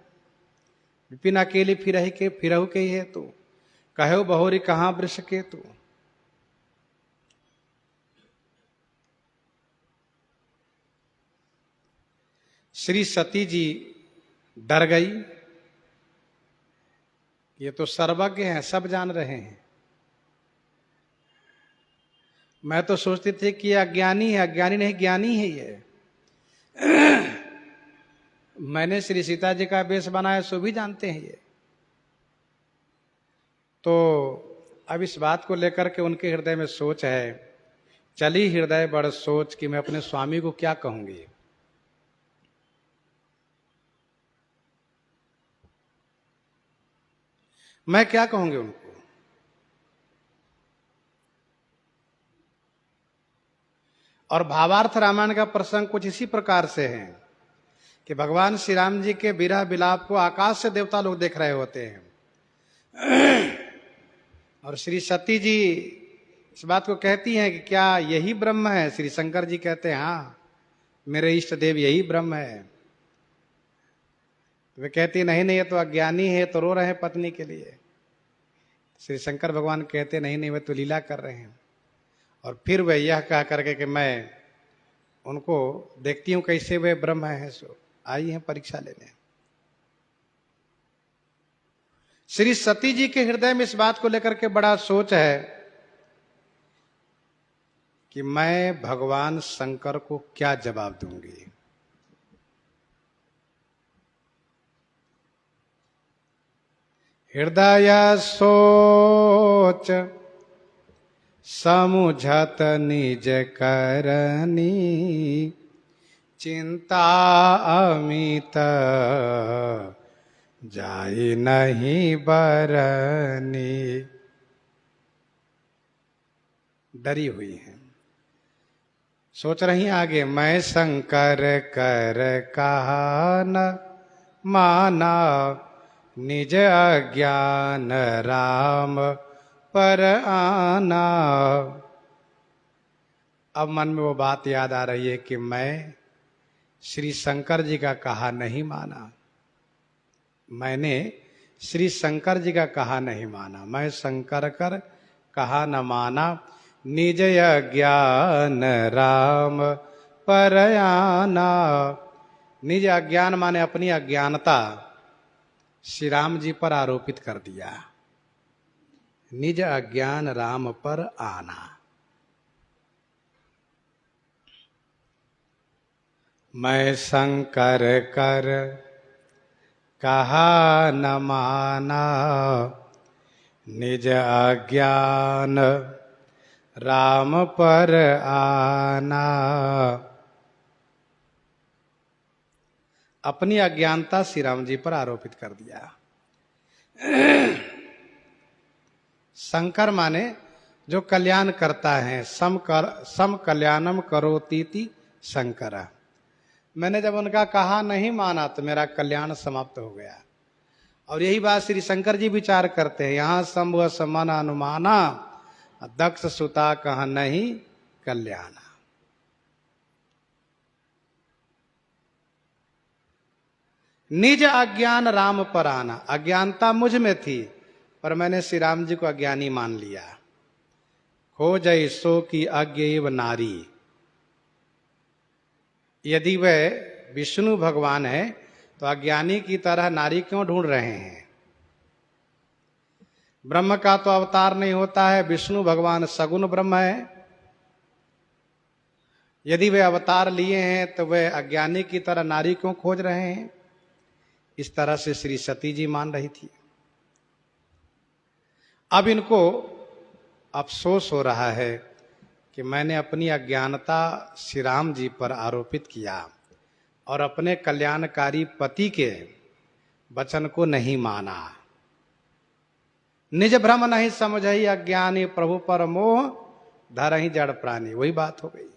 विपिन अकेली फिरहु के है तू, कहो बहोरी कहां वृष के तू। श्री सती जी डर गई। ये तो सर्वज्ञ हैं, सब जान रहे हैं। मैं तो सोचती थी कि ये अज्ञानी है, अज्ञानी नहीं ज्ञानी है ये। मैंने श्री सीता जी का वेश बनाया, सो भी जानते हैं ये। तो अब इस बात को लेकर के उनके हृदय में सोच है चली हृदय बड़ सोच कि मैं अपने स्वामी को क्या कहूंगी। मैं क्या कहूंगी उनको। और भावार्थ रामायण का प्रसंग कुछ इसी प्रकार से है कि भगवान श्री राम जी के विरह विलाप को आकाश से देवता लोग देख रहे होते हैं और श्री सती जी इस बात को कहती हैं कि क्या यही ब्रह्म है। श्री शंकर जी कहते हैं हाँ मेरे इष्ट देव यही ब्रह्म है। वे कहती नहीं नहीं ये तो अज्ञानी है, तो रो रहे हैं पत्नी के लिए। श्री शंकर भगवान कहते नहीं नहीं वे तो लीला कर रहे हैं। और फिर वे यह कह करके कि मैं उनको देखती हूं कैसे वे ब्रह्म हैं, सो आई हैं परीक्षा लेने। श्री सती जी के हृदय में इस बात को लेकर के बड़ा सोच है कि मैं भगवान शंकर को क्या जवाब दूंगी। हृदय सोच समुझत निज करनी, चिंता अमित जाई नहीं बरनी। डरी हुई है, सोच रही आगे मैं शंकर कर कहा न माना, निज अज्ञान राम पर आना। अब मन में वो बात याद आ रही है कि मैं श्री शंकर जी का कहा नहीं माना, मैंने श्री शंकर जी का कहा नहीं माना। मैं शंकर कर कहा न माना, निज अज्ञान राम पर आना। निज अज्ञान माने अपनी अज्ञानता श्री राम जी पर आरोपित कर दिया। निज अज्ञान राम पर आना। मैं शंकर कर कहा न माना, निज अज्ञान राम पर आना। अपनी अज्ञानता श्री राम जी पर आरोपित कर दिया। शंकर माने जो कल्याण करता है, सम कल्याणम करोतीति शंकर। मैंने जब उनका कहा नहीं माना तो मेरा कल्याण समाप्त हो गया। और यही बात श्री शंकर जी विचार करते हैं। यहां संभव समान अनुमाना, दक्ष सुता कहा नहीं कल्याण। निज अज्ञान राम पर आना। अज्ञानता मुझ में थी पर मैंने श्री राम जी को अज्ञानी मान लिया। खोज सो की अज्ञेय नारी। यदि वह विष्णु भगवान है तो अज्ञानी की तरह नारी क्यों ढूंढ रहे हैं। ब्रह्म का तो अवतार नहीं होता है, विष्णु भगवान सगुण ब्रह्म है। यदि वे अवतार लिए हैं तो वे अज्ञानी की तरह नारी क्यों खोज रहे हैं। इस तरह से श्री सती जी मान रही थी। अब इनको अफसोस हो रहा है कि मैंने अपनी अज्ञानता श्री राम जी पर आरोपित किया और अपने कल्याणकारी पति के वचन को नहीं माना। निज भ्रम नहीं समझई, अज्ञानी प्रभु पर मोह धरहि जड़ प्राणी। वही बात हो गई।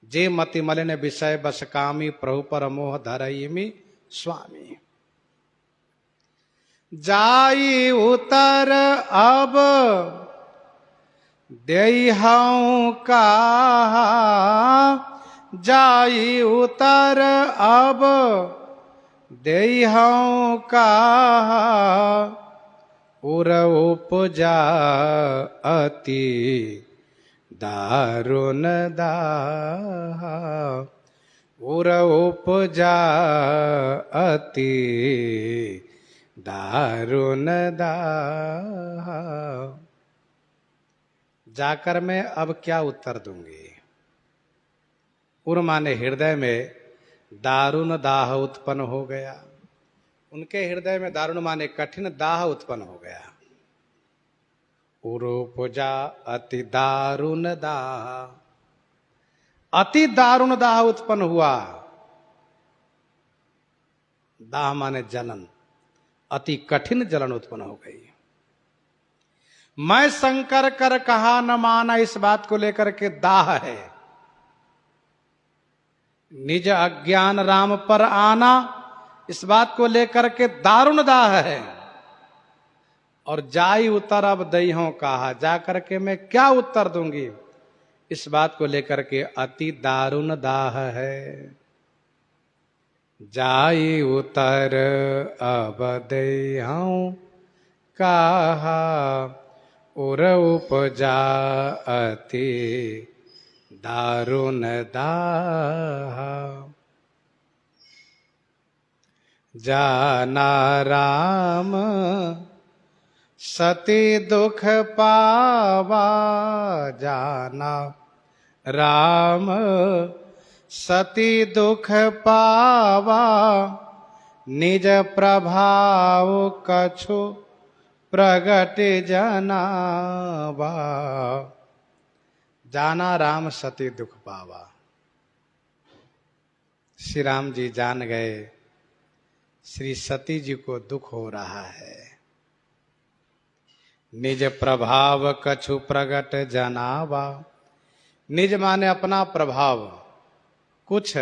जे मति मलिन विषय बस कामी, प्रभु पर मोह धरहि स्वामी। जाई उतर अब देहऊं कहा, जाई उतर अब देहऊं कहा, उर उपजा अति दारुण दाहा। उर उपजा अति दारुण दाहा। जाकर मैं अब क्या उत्तर दूंगी। उर माने हृदय में दारुण दाह उत्पन्न हो गया। उनके हृदय में दारुण माने कठिन दाह उत्पन्न हो गया। उरुपुजा अति दारुण दाह, अति दारुण दाह उत्पन्न हुआ। दाह माने जलन, अति कठिन जलन उत्पन्न हो गई। मैं शंकर कर कहा न माना, इस बात को लेकर के दाह है। निज अज्ञान राम पर आना, इस बात को लेकर के दारुण दाह है। और जाई उतर अब दइहों कहा, जा करके मैं क्या उत्तर दूंगी, इस बात को लेकर के अति दारुण दाह है। जाई उतर अब दइहों कहा, उर उपजा अति दारुण दाह। जाना राम सती दुख पावा, जाना राम सती दुख पावा, निज प्रभाव कछु प्रगट जनावा। जाना राम सती दुख पावा, श्री राम जी जान गए श्री सती जी को दुख हो रहा है। निज प्रभाव कछु प्रगट जनावा, निज माने अपना प्रभाव, कुछ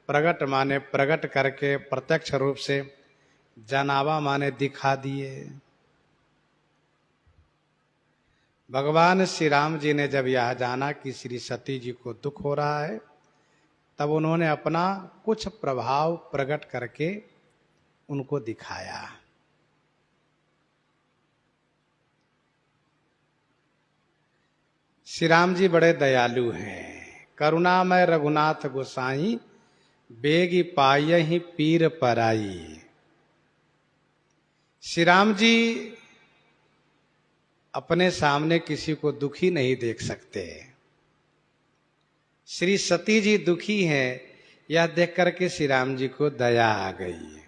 प्रगट माने प्रगट करके प्रत्यक्ष रूप से, जनावा माने दिखा दिए। भगवान श्री राम जी ने जब यह जाना कि श्री सती जी को दुख हो रहा है, तब उन्होंने अपना कुछ प्रभाव प्रकट करके उनको दिखाया। श्री राम जी बड़े दयालु हैं। करुणामय रघुनाथ गोसाई, बेगी पायहि पीर पराई। श्री राम जी अपने सामने किसी को दुखी नहीं देख सकते। श्री सती जी दुखी हैं, यह देख करके श्री राम जी को दया आ गई।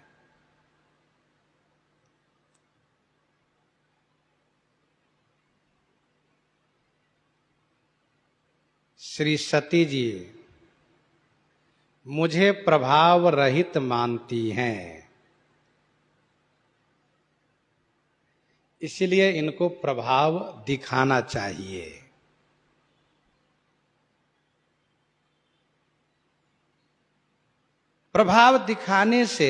श्री सती जी मुझे प्रभाव रहित मानती हैं, इसलिए इनको प्रभाव दिखाना चाहिए। प्रभाव दिखाने से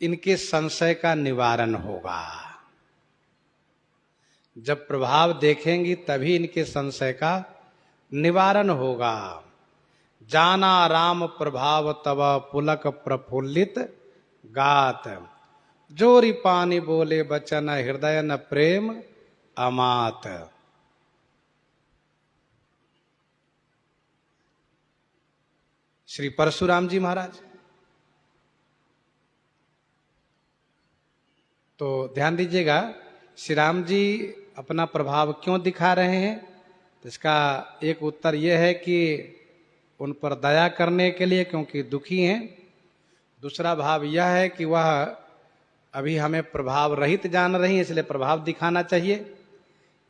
इनके संशय का निवारण होगा। जब प्रभाव देखेंगी तभी इनके संशय का निवारण होगा। जाना राम प्रभाव तब पुलक प्रफुल्लित गात, जोरी पानी बोले बचन हृदय न प्रेम अमात। श्री परशुराम जी महाराज, तो ध्यान दीजिएगा, श्री राम जी अपना प्रभाव क्यों दिखा रहे हैं, तो इसका एक उत्तर यह है कि उन पर दया करने के लिए, क्योंकि दुखी हैं। दूसरा भाव यह है कि वह अभी हमें प्रभाव रहित जान रही हैं, इसलिए प्रभाव दिखाना चाहिए।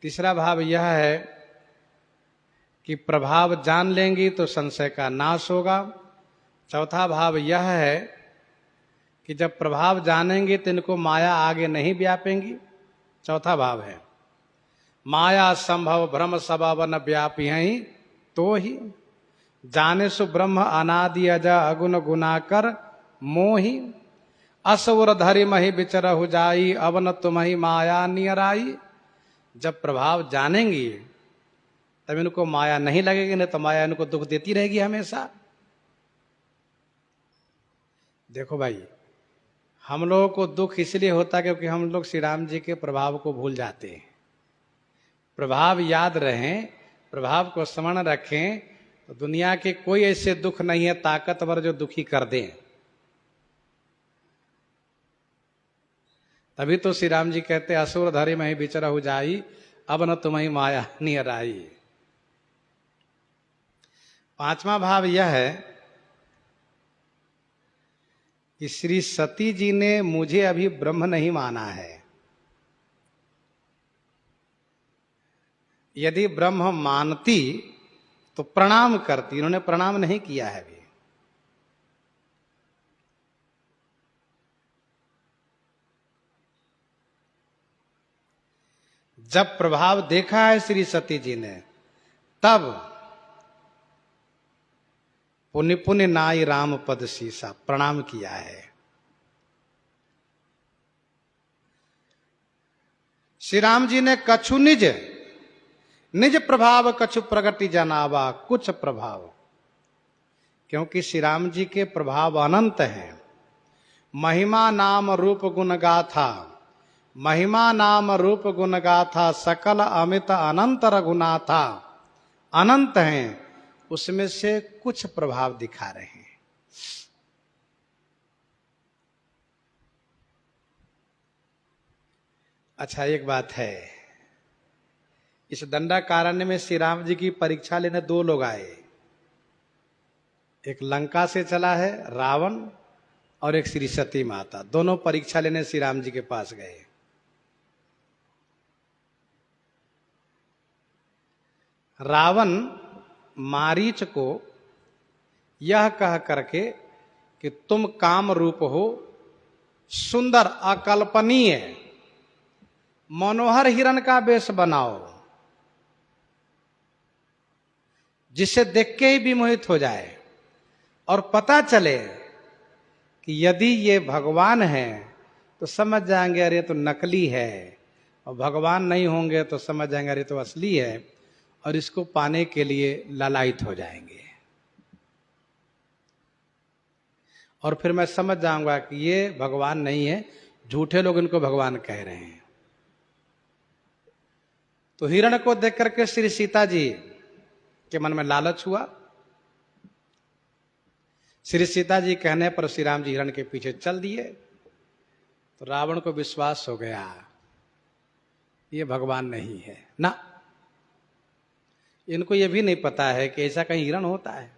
तीसरा भाव यह है कि प्रभाव जान लेंगी तो संशय का नाश होगा। चौथा भाव यह है कि जब प्रभाव जानेंगे तो इनको माया आगे नहीं व्यापेंगी। चौथा भाव है माया संभव भ्रम सबब न व्यापी हैं, तो ही जाने सु ब्रह्म अनादि अजा अगुण गुनाकर मोही, असुर धरि मही बिचरहु जाई, अब न तुम्हि माया नियराई। जब प्रभाव जानेंगी तब इनको माया नहीं लगेगी, नहीं तो माया इनको दुख देती रहेगी हमेशा। देखो भाई, हम लोगों को दुख इसलिए होता है क्योंकि हम लोग श्री राम जी के प्रभाव को भूल जाते हैं। प्रभाव याद रहें, प्रभाव को स्मरण रखें, तो दुनिया के कोई ऐसे दुख नहीं है ताकतवर जो दुखी कर दें। तभी तो श्री राम जी कहते असुर धरि महि बिचरहु जाई, अब न तुम्हि माया नियराई। पांचवा भाव यह है कि श्री सती जी ने मुझे अभी ब्रह्म नहीं माना है। यदि ब्रह्म मानती तो प्रणाम करती, इन्होंने प्रणाम नहीं किया है अभी। जब प्रभाव देखा है श्री सती जी ने, तब पुण्य पुण्य नाई राम पद सीसा प्रणाम किया है। श्री राम जी ने कछु निज निज प्रभाव कछु प्रगति जनावा कुछ प्रभाव, क्योंकि श्री राम जी के प्रभाव अनंत हैं। महिमा नाम रूप गुण गाथा, महिमा नाम रूप गुण गाथा सकल अमित अनंत रघुनाथा, अनंत हैं, उसमें से कुछ प्रभाव दिखा रहे हैं। अच्छा, एक बात है, इस दंडाकारण्य में श्री राम जी की परीक्षा लेने दो लोग आए। एक लंका से चला है रावण, और एक श्री सती माता, दोनों परीक्षा लेने श्री राम जी के पास गए। रावण मारीच को यह कह करके कि तुम काम रूप हो, सुंदर अकल्पनीय मनोहर हिरण का वेश बनाओ, जिसे देख के ही विमोहित हो जाए और पता चले कि यदि ये भगवान है तो समझ जाएंगे अरे तो नकली है, और भगवान नहीं होंगे तो समझ जाएंगे अरे तो असली है, और इसको पाने के लिए लालायित हो जाएंगे। और फिर मैं समझ जाऊंगा कि ये भगवान नहीं है, झूठे लोग इनको भगवान कह रहे हैं। तो हिरण को देख करके श्री सीता जी के मन में लालच हुआ। श्री सीता जी कहने पर श्री राम जी हिरण के पीछे चल दिए। तो रावण को विश्वास हो गया ये भगवान नहीं है ना। इनको ये भी नहीं पता है कि ऐसा कहीं हिरण होता है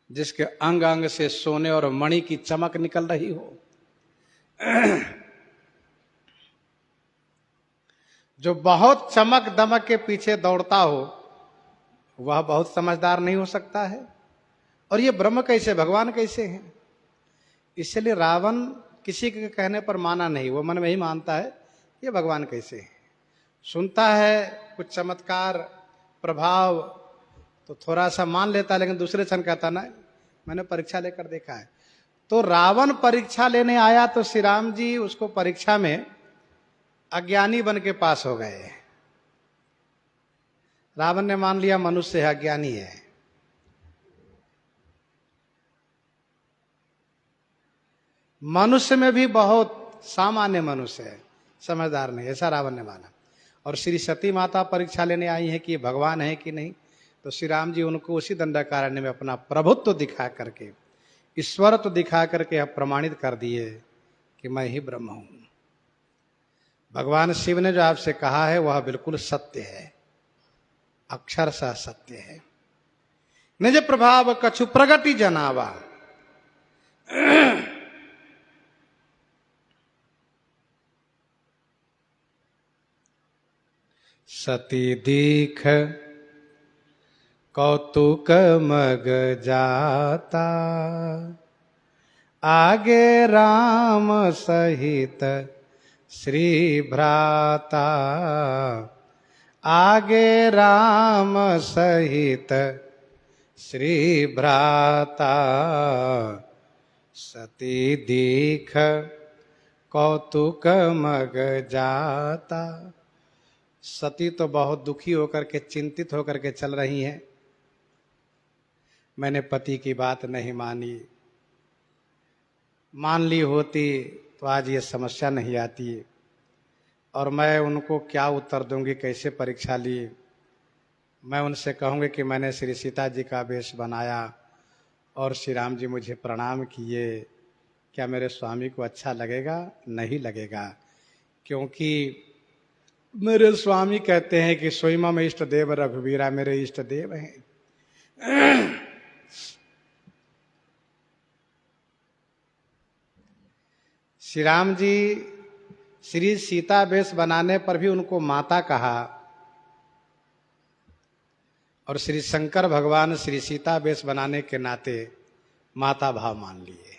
जिसके अंग अंग से सोने और मणि की चमक निकल रही हो। जो बहुत चमक दमक के पीछे दौड़ता हो वह बहुत समझदार नहीं हो सकता है। और ये ब्रह्म कैसे, भगवान कैसे हैं? इसलिए रावण किसी के कहने पर माना नहीं, वो मन में ही मानता है ये भगवान कैसे हैं। सुनता है कुछ चमत्कार प्रभाव तो थोड़ा सा मान लेता है, लेकिन दूसरे क्षण कहता ना मैंने परीक्षा लेकर देखा है। तो रावण परीक्षा लेने आया तो श्री राम जी उसको परीक्षा में अज्ञानी बन के पास हो गए। रावण ने मान लिया मनुष्य है, अज्ञानी है। मनुष्य में भी बहुत सामान्य मनुष्य है, समझदार नहीं, ऐसा रावण ने माना। और श्री सती माता परीक्षा लेने आई है कि भगवान है कि नहीं। तो श्री राम जी उनको उसी दंडाकारण्य में अपना प्रभुत्व दिखा करके, ईश्वरत्व दिखा करके प्रमाणित कर दिए कि मैं ही ब्रह्म हूं। भगवान शिव ने जो आपसे कहा है वह बिल्कुल सत्य है, अक्षरशः सत्य है। निज प्रभाव कछु प्रगति जनावा, सती दीख कौतुक मग जाता, आगे राम सहित श्री भ्राता, आगे राम सहित श्री भ्राता, सती दीख कौतुक मग जाता। सती तो बहुत दुखी होकर के, चिंतित होकर के चल रही हैं। मैंने पति की बात नहीं मानी, मान ली होती तो आज ये समस्या नहीं आती। और मैं उनको क्या उत्तर दूंगी, कैसे परीक्षा ली। मैं उनसे कहूँगी कि मैंने श्री सीता जी का वेश बनाया और श्री राम जी मुझे प्रणाम किए, क्या मेरे स्वामी को अच्छा लगेगा? नहीं लगेगा, क्योंकि मेरे स्वामी कहते हैं कि स्वयं इष्ट देव रघुवीरा, मेरे इष्ट देव हैं। श्री राम जी श्री सीता वेश बनाने पर भी उनको माता कहा और श्री शंकर भगवान श्री सीता वेश बनाने के नाते माता भाव मान लिए।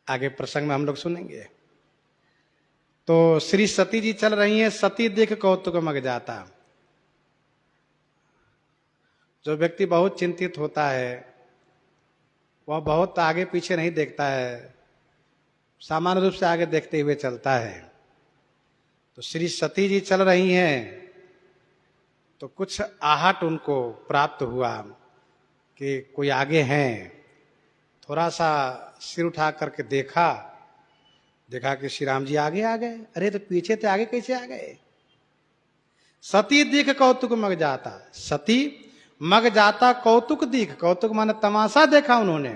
आगे प्रसंग में हम लोग सुनेंगे। तो श्री सती जी चल रही हैं, सती देख कौतुक मग जाता। जो व्यक्ति बहुत चिंतित होता है वह बहुत आगे पीछे नहीं देखता है, सामान्य रूप से आगे देखते हुए चलता है। तो श्री सती जी चल रही हैं तो कुछ आहट उनको प्राप्त हुआ कि कोई आगे हैं। थोड़ा सा सिर उठा करके देखा कि श्री राम जी आगे आ गए। अरे तो पीछे थे, आगे कैसे आ गए? सती देख कौतुक मग जाता। सती मग जाता कौतुक दीख। कौतुक माने तमाशा देखा उन्होंने।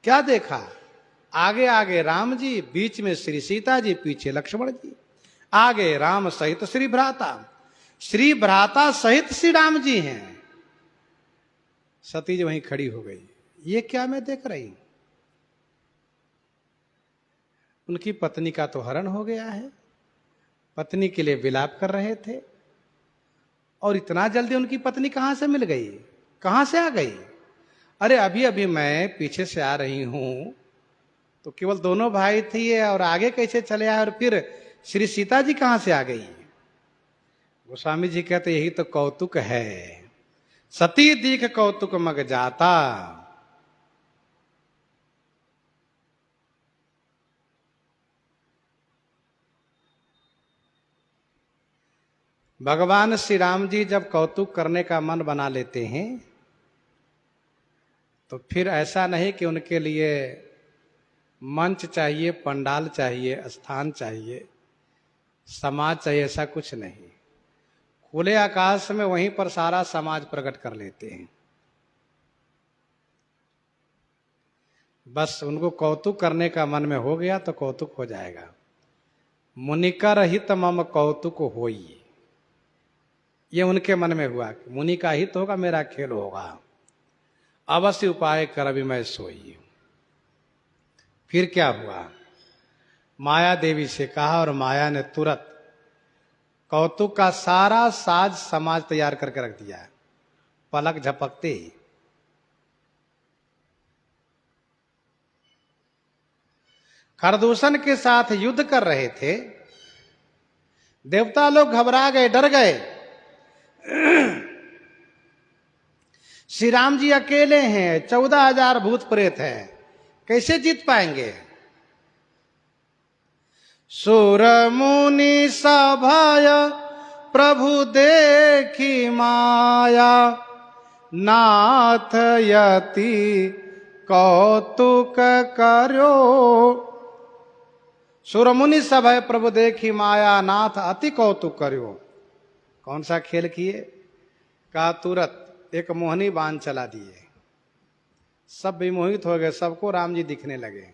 क्या देखा? आगे आगे राम जी, बीच में श्री सीता जी, पीछे लक्ष्मण जी, आगे राम सहित श्री भ्राता। श्री भ्राता सहित श्री राम जी हैं। सती जी वहीं खड़ी हो गई। ये क्या मैं देख रही हूं? उनकी पत्नी का तो हरण हो गया है। पत्नी के लिए विलाप कर रहे थे और इतना जल्दी उनकी पत्नी कहां से मिल गई, कहां से आ गई? अरे अभी अभी मैं पीछे से आ रही हूं तो केवल दोनों भाई थे और आगे कैसे चले आए और फिर श्री सीता जी कहां से आ गई? गोस्वामी जी कहते यही तो कौतुक है। सती दीख कौतुक मग जाता। भगवान श्री राम जी जब कौतुक करने का मन बना लेते हैं तो फिर ऐसा नहीं कि उनके लिए मंच चाहिए, पंडाल चाहिए, स्थान चाहिए, समाज चाहिए, ऐसा कुछ नहीं। खुले आकाश में वहीं पर सारा समाज प्रकट कर लेते हैं। बस उनको कौतुक करने का मन में हो गया तो कौतुक हो जाएगा। मुनिकर हित मम कौतुक होई, ये उनके मन में हुआ कि मुनि का हित होगा, मेरा खेल होगा, अवश्य उपाय कर अभी मैं सोई। फिर क्या हुआ? माया देवी से कहा और माया ने तुरंत कौतुक का सारा साज समाज तैयार करके रख दिया। पलक झपकते ही खरदूषण के साथ युद्ध कर रहे थे। देवता लोग घबरा गए, डर गए। श्री राम जी अकेले हैं, 14,000 भूत प्रेत हैं, कैसे जीत पाएंगे? सुर मुनि सभय प्रभु देखी माया, नाथ यति कौतुक करो। सुर मुनि सभय प्रभु देखी माया, नाथ अति कौतुक करो। कौन सा खेल किए? कहा तुरंत एक मोहनी बाण चला दिए। सब विमोहित हो गए, सबको राम जी दिखने लगे।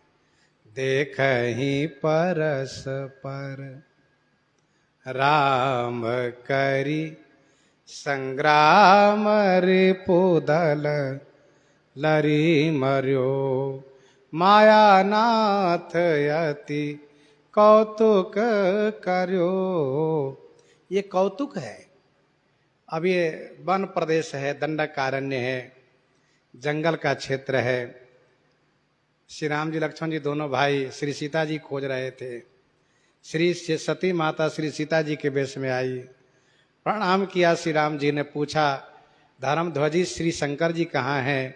देख ही परस पर राम करी संग्राम, रिपुदल लरी मर्यो, मायानाथ यति कौतुक करो। ये कौतुक है। अब ये वन प्रदेश है, दंडकारण्य है, जंगल का क्षेत्र है। श्री राम जी लक्ष्मण जी दोनों भाई श्री सीता जी खोज रहे थे। श्री सती माता श्री सीता जी के वेश में आई, प्रणाम किया। श्री राम जी ने पूछा, धर्म ध्वजी श्री शंकर जी कहाँ हैं?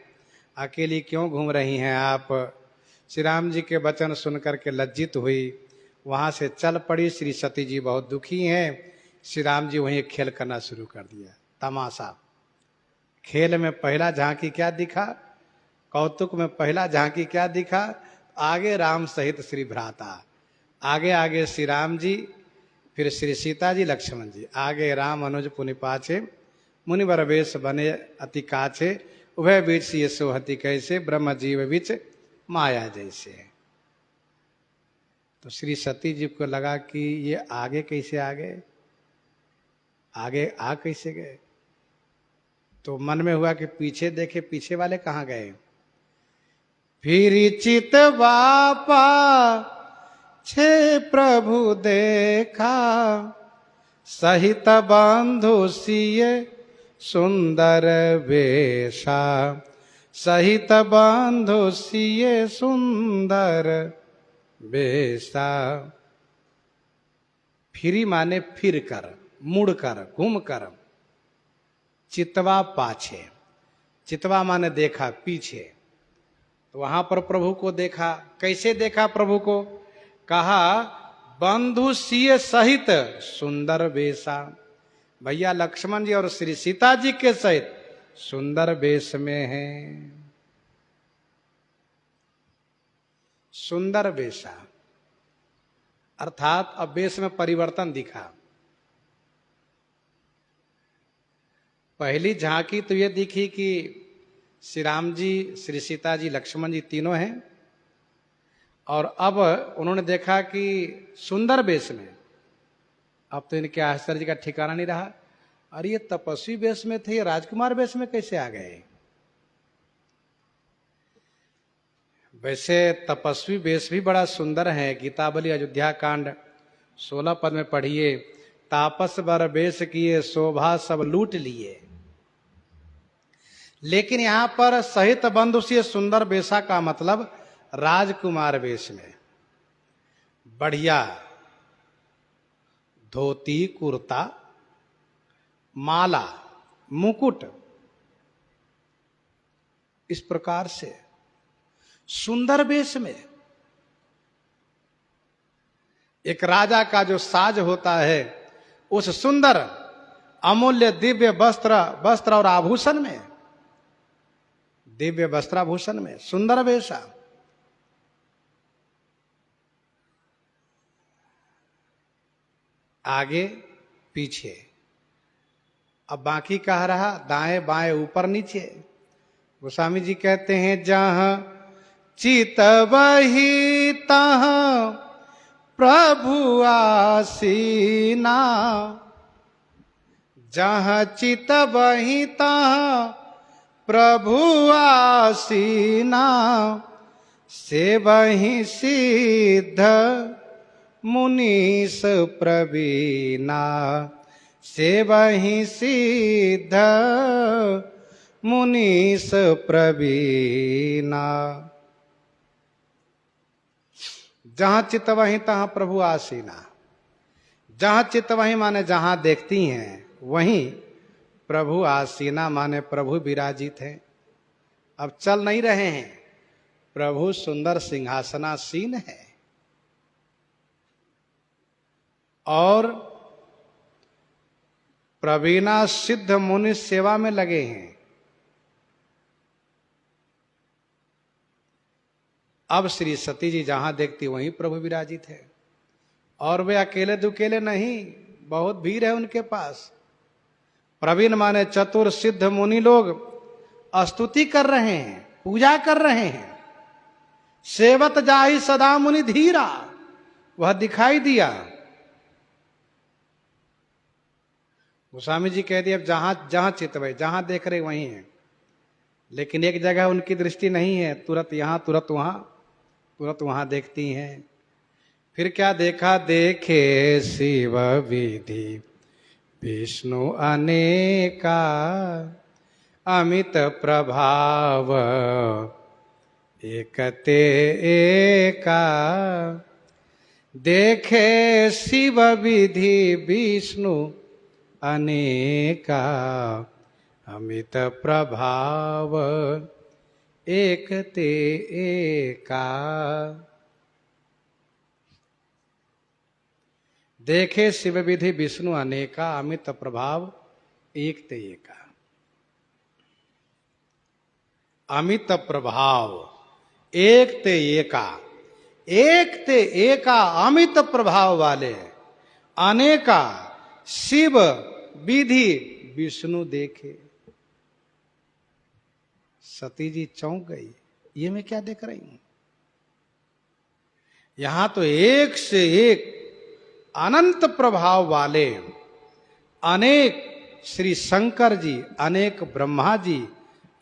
अकेली क्यों घूम रही हैं आप? श्री राम जी के वचन सुनकर के लज्जित हुई, वहाँ से चल पड़ी। श्री सती जी बहुत दुखी हैं। श्री राम जी वहीं खेल करना शुरू कर दिया, तमाशा। खेल में पहला झांकी क्या दिखा? कौतुक में पहला झांकी क्या दिखा? आगे राम सहित श्री भ्राता, आगे आगे श्री राम जी, फिर श्री सीता जी, लक्ष्मण जी, आगे राम अनुज पुनि पाछे, मुनिवर वेश बने अति काछे, उभय बीच सिय सोहति कैसे, ब्रह्म जीव बीच माया जैसे। तो श्री सती जी को लगा कि ये आगे कैसे आ गए, आगे आ कैसे गए? तो मन में हुआ कि पीछे देखे, पीछे वाले कहाँ गए? फिर चितवा छे प्रभु देखा, सहित बंधु सिए सुंदर वेशा, सहित बंधु सिए सुंदर वेशा। फिरी माने फिर कर, मुड़ कर, घूम कर। चितवा पाछे, चितवा माने देखा, पीछे। तो वहां पर प्रभु को देखा। कैसे देखा प्रभु को? कहा बंधु सिय सहित सुंदर वेशा। भैया लक्ष्मण जी और श्री सीता जी के सहित सुंदर वेश में हैं। सुंदर वेशा अर्थात अब वेश में परिवर्तन दिखा। पहली झांकी तो ये दिखी कि श्री राम जी, श्री सीता जी, लक्ष्मण जी तीनों हैं, और अब उन्होंने देखा कि सुंदर वेश में। अब तो इनके आश्चर्य का ठिकाना नहीं रहा। अरे ये तपस्वी वेश में थे, राजकुमार वेश में कैसे आ गए? वैसे तपस्वी वेश भी बड़ा सुंदर है। गीतावली अयोध्या कांड 16 पद में पढ़िए, तापस बर वेश किए शोभा सब लूट लिए। लेकिन यहां पर सहित बंधु से सुंदर वेशा का मतलब राजकुमार वेश में। बढ़िया धोती, कुर्ता, माला, मुकुट, इस प्रकार से सुंदर वेश में। एक राजा का जो साज होता है, उस सुंदर अमूल्य दिव्य वस्त्र और आभूषण में, दिव्य वस्त्राभूषण में सुंदर वेशा। आगे पीछे। अब बाकी कह रहा दाएं बाएं ऊपर नीचे। गोस्वामी जी कहते हैं जहां चित वही तहां प्रभु आसीना, जहां चित वही तहां प्रभु आसीना, से वही सिद्ध मुनीस प्रवीणा, से वही सिद्ध मुनीस प्रवीणा। जहां चित्त वहीं तहां प्रभु आसीना। जहां चित्त वहीं माने जहां देखती हैं वहीं प्रभु आसीना माने प्रभु विराजित हैं। अब चल नहीं रहे हैं, प्रभु सुंदर सिंहासनासीन है और प्रवीणा सिद्ध मुनि सेवा में लगे हैं। अब श्री सती जी जहां देखती वहीं प्रभु विराजित है, और वे अकेले दुकेले नहीं, बहुत भीड़ है उनके पास। प्रवीण माने चतुर सिद्ध मुनि लोग स्तुति कर रहे हैं, पूजा कर रहे हैं। सेवत जाहि सदा मुनि धीरा, वह दिखाई दिया। गोस्वामी जी कह दिए अब जहां जहां चित्त वही, जहां देख रहे वहीं है। लेकिन एक जगह उनकी दृष्टि नहीं है, तुरंत यहां तुरंत वहां, तुरंत वहां देखती हैं। फिर क्या देखा? देखे शिव विधि विष्णु अनेका, अमित प्रभाव एकते एका। देखे शिव विधि विष्णु अनेका, अमित प्रभाव एकते एका। देखे शिव विधि विष्णु अनेका, अमित प्रभाव एक ते एका। अमित प्रभाव एक ते एका, एक ते एका अमित प्रभाव वाले अनेका शिव विधि विष्णु देखे। सती जी चौंक गई, ये मैं क्या देख रही हूं? यहां तो एक से एक अनंत प्रभाव वाले अनेक श्री शंकर जी, अनेक ब्रह्मा जी,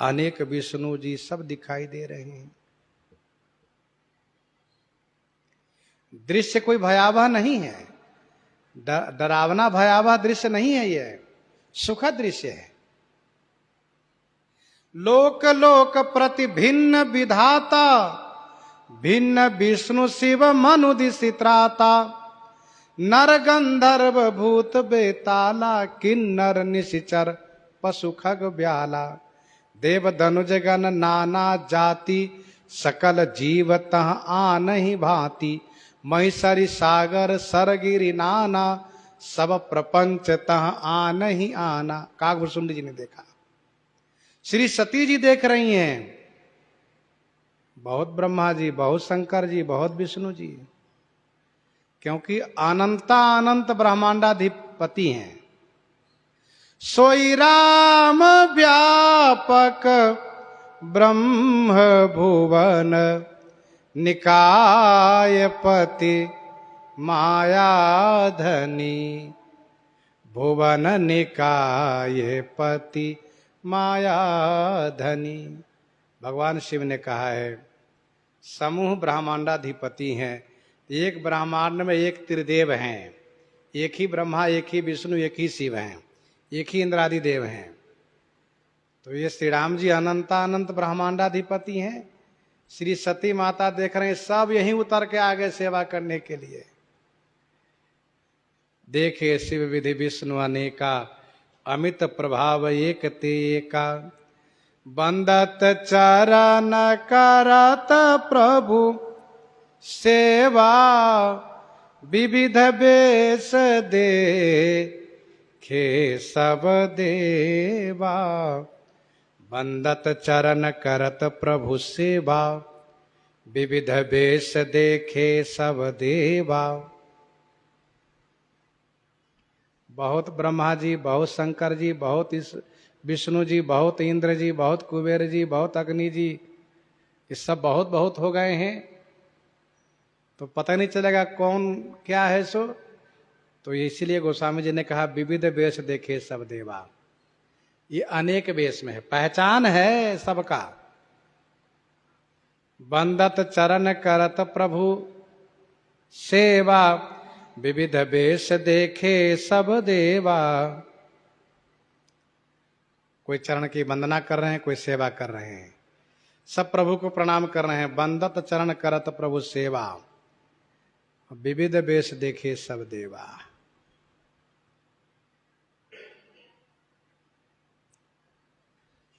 अनेक विष्णु जी सब दिखाई दे रहे हैं। दृश्य कोई भयावह नहीं है, डरावना भयावह दृश्य नहीं है, यह सुखद दृश्य है। लोक लोक प्रति भिन्न विधाता, भिन्न विष्णु शिव मनुदिशित्राता, नर गंधर्व भूत बेताला, किन्नर निशिचर पशु खग ब्याला, देव धनुज गण नाना जाति, सकल जीव तह आन ही भांति, महिषरी सागर सरगिरी नाना, सब प्रपंच तह आन ही आना। काकभूषुंडी जी ने देखा, श्री सती जी देख रही हैं, बहुत ब्रह्मा जी, बहुत शंकर जी, बहुत विष्णु जी, क्योंकि अनंता अनंत ब्रह्मांडाधिपति हैं। सोई राम व्यापक ब्रह्म भुवन, निकाय पति माया धनी, भुवन निकाय पति माया धनी। भगवान शिव ने कहा है समूह ब्रह्मांडाधिपति हैं, एक ब्रह्मांड में एक त्रिदेव हैं, एक ही ब्रह्मा, एक ही विष्णु, एक ही शिव हैं, एक ही इंद्रादि देव हैं। तो ये श्री राम जी अनंतानंत ब्रह्मांडाधिपति हैं। श्री सती माता देख रहे हैं, सब यहीं उतर के आगे सेवा करने के लिए। देखे शिव विधि विष्णु अनेका, अमित प्रभाव एक ते एका, बंदत चरण करत प्रभु सेवा, विविध बेश देखे सब देवा, बंदत चरण करत प्रभु सेवा, विविध बेश देखे सब देवा। बहुत ब्रह्मा जी, बहुत शंकर जी, बहुत विष्णु जी, बहुत इंद्र जी, बहुत कुबेर जी, बहुत अग्नि जी, ये सब बहुत बहुत हो गए हैं, तो पता नहीं चलेगा कौन क्या है सो। तो इसीलिए गोस्वामी जी ने कहा विविध वेश देखे सब देवा। ये अनेक वेश में है, पहचान है सबका। बंदत चरण करत प्रभु सेवा, विविध वेश देखे सब देवा। कोई चरण की वंदना कर रहे हैं, कोई सेवा कर रहे हैं, सब प्रभु को प्रणाम कर रहे हैं। बंदत चरण करत प्रभु सेवा, विविध वेश देखे सब देवा।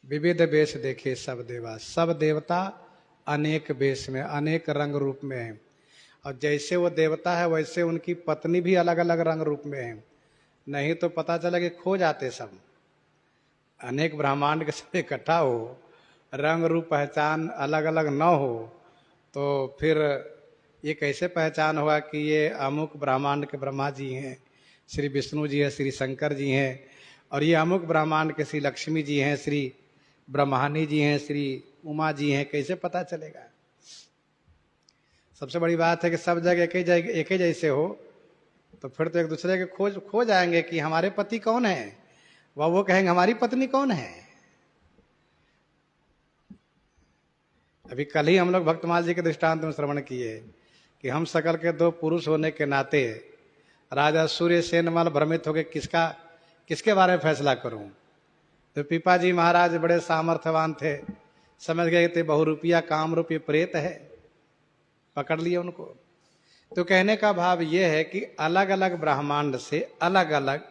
विविध वेश देखे सब देवा। सब देवता अनेक वेश में, अनेक रंग रूप में है, और जैसे वो देवता है वैसे उनकी पत्नी भी अलग अलग रंग रूप में है। नहीं तो पता चला कि खो जाते सब। अनेक ब्रह्मांड के सब इकट्ठा हो, रंग रूप पहचान अलग अलग न हो, तो फिर ये कैसे पहचान होगा कि ये अमुक ब्रह्मांड के ब्रह्मा जी हैं, श्री विष्णु जी हैं, श्री शंकर जी हैं, और ये अमुक ब्रह्मांड के श्री लक्ष्मी जी हैं, श्री ब्रह्मानी जी हैं, श्री उमा जी हैं, कैसे पता चलेगा। सबसे बड़ी बात है कि सब जगह एक ही जैसे हो, तो फिर तो एक दूसरे के खो जाएंगे कि हमारे पति कौन है, वह वो कहेंगे हमारी पत्नी कौन है। अभी कल ही हम लोग भक्तमाल जी के दृष्टांत में श्रवण किए कि हम सकल के दो पुरुष होने के नाते राजा सूर्य सेन मल भ्रमित हो गए किसके बारे में फैसला करूं। तो पीपा जी महाराज बड़े सामर्थ्यवान थे, समझ गए थे बहुरूपिया काम रूपी प्रेत है, पकड़ लिए उनको। तो कहने का भाव यह है कि अलग अलग ब्रह्मांड से अलग अलग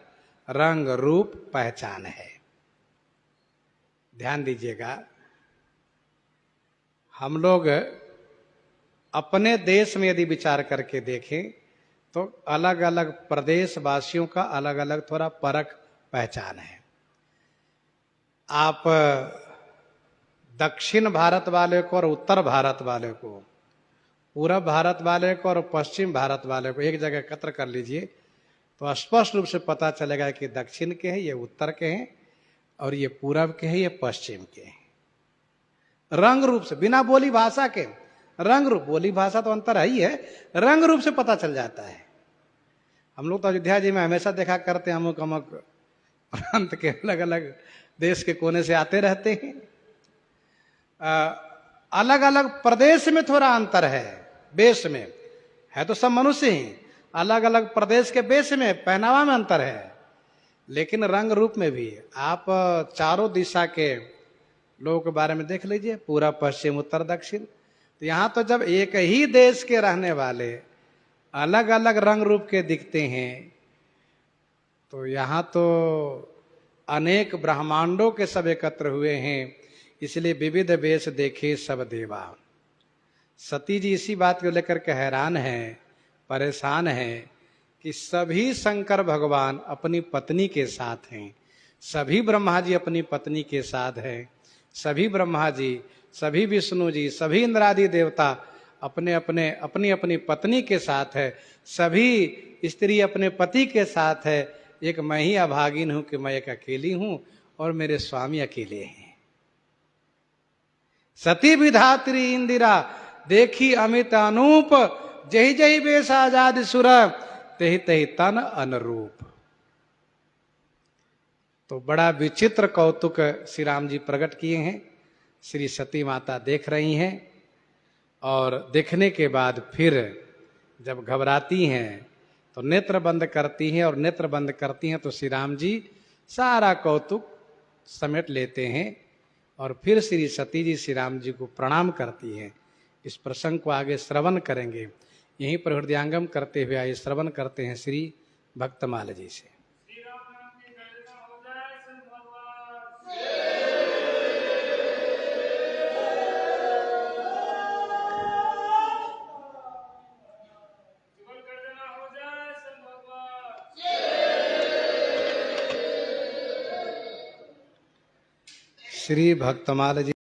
रंग रूप पहचान है। ध्यान दीजिएगा, हम लोग अपने देश में यदि विचार करके देखें तो अलग अलग प्रदेश वासियों का अलग अलग थोड़ा परख पहचान है। आप दक्षिण भारत वाले को और उत्तर भारत वाले को, पूर्व भारत वाले को और पश्चिम भारत वाले को एक जगह एकत्र कर लीजिए तो स्पष्ट रूप से पता चलेगा कि दक्षिण के हैं, ये उत्तर के हैं, और ये पूर्व के हैं, ये पश्चिम के हैं। रंग रूप से, बिना बोली भाषा के रंग रूप, बोली भाषा तो अंतर है ही है, रंग रूप से पता चल जाता है। हम लोग तो अयोध्या जी में हमेशा देखा करते हैं, अमुक अमुक प्रांत के अलग अलग देश के कोने से आते रहते हैं। अलग अलग प्रदेश में थोड़ा अंतर है, वेश में है तो सब मनुष्य ही, अलग अलग प्रदेश के वेश में, पहनावा में अंतर है, लेकिन रंग रूप में भी। आप चारों दिशा के लोगों के बारे में देख लीजिए, पूरा पश्चिम उत्तर दक्षिण। तो यहाँ तो जब एक ही देश के रहने वाले अलग अलग रंग रूप के दिखते हैं, तो यहाँ तो अनेक ब्रह्मांडों के सब एकत्र हुए हैं, इसलिए विविध वेश देखे सब देवा। सती जी इसी बात को लेकर के हैरान हैं, परेशान हैं कि सभी शंकर भगवान अपनी पत्नी के साथ हैं, सभी ब्रह्मा जी अपनी पत्नी के साथ हैं, सभी ब्रह्मा जी, सभी विष्णु जी, सभी इंद्रादि देवता अपने अपने अपनी अपनी पत्नी के साथ है, सभी स्त्री अपने पति के साथ है। एक मैं ही अभागिन हूं कि मैं एक अकेली हूं और मेरे स्वामी अकेले हैं। सती विधात्री इंदिरा देखी अमित अनूप, जही जही बेश आजाद सुर, तही तही तन अनुरूप। तो बड़ा विचित्र कौतुक श्री राम जी प्रकट किए हैं। श्री सती माता देख रही हैं और देखने के बाद फिर जब घबराती हैं तो नेत्र बंद करती हैं, और नेत्र बंद करती हैं तो श्री राम जी सारा कौतुक समेट लेते हैं और फिर श्री सती जी श्री राम जी को प्रणाम करती हैं। इस प्रसंग को आगे श्रवण करेंगे। यहीं पर हृदयांगम करते हुए आइए श्रवण करते हैं श्री भक्तमाल जी से। श्री भक्तमाल जी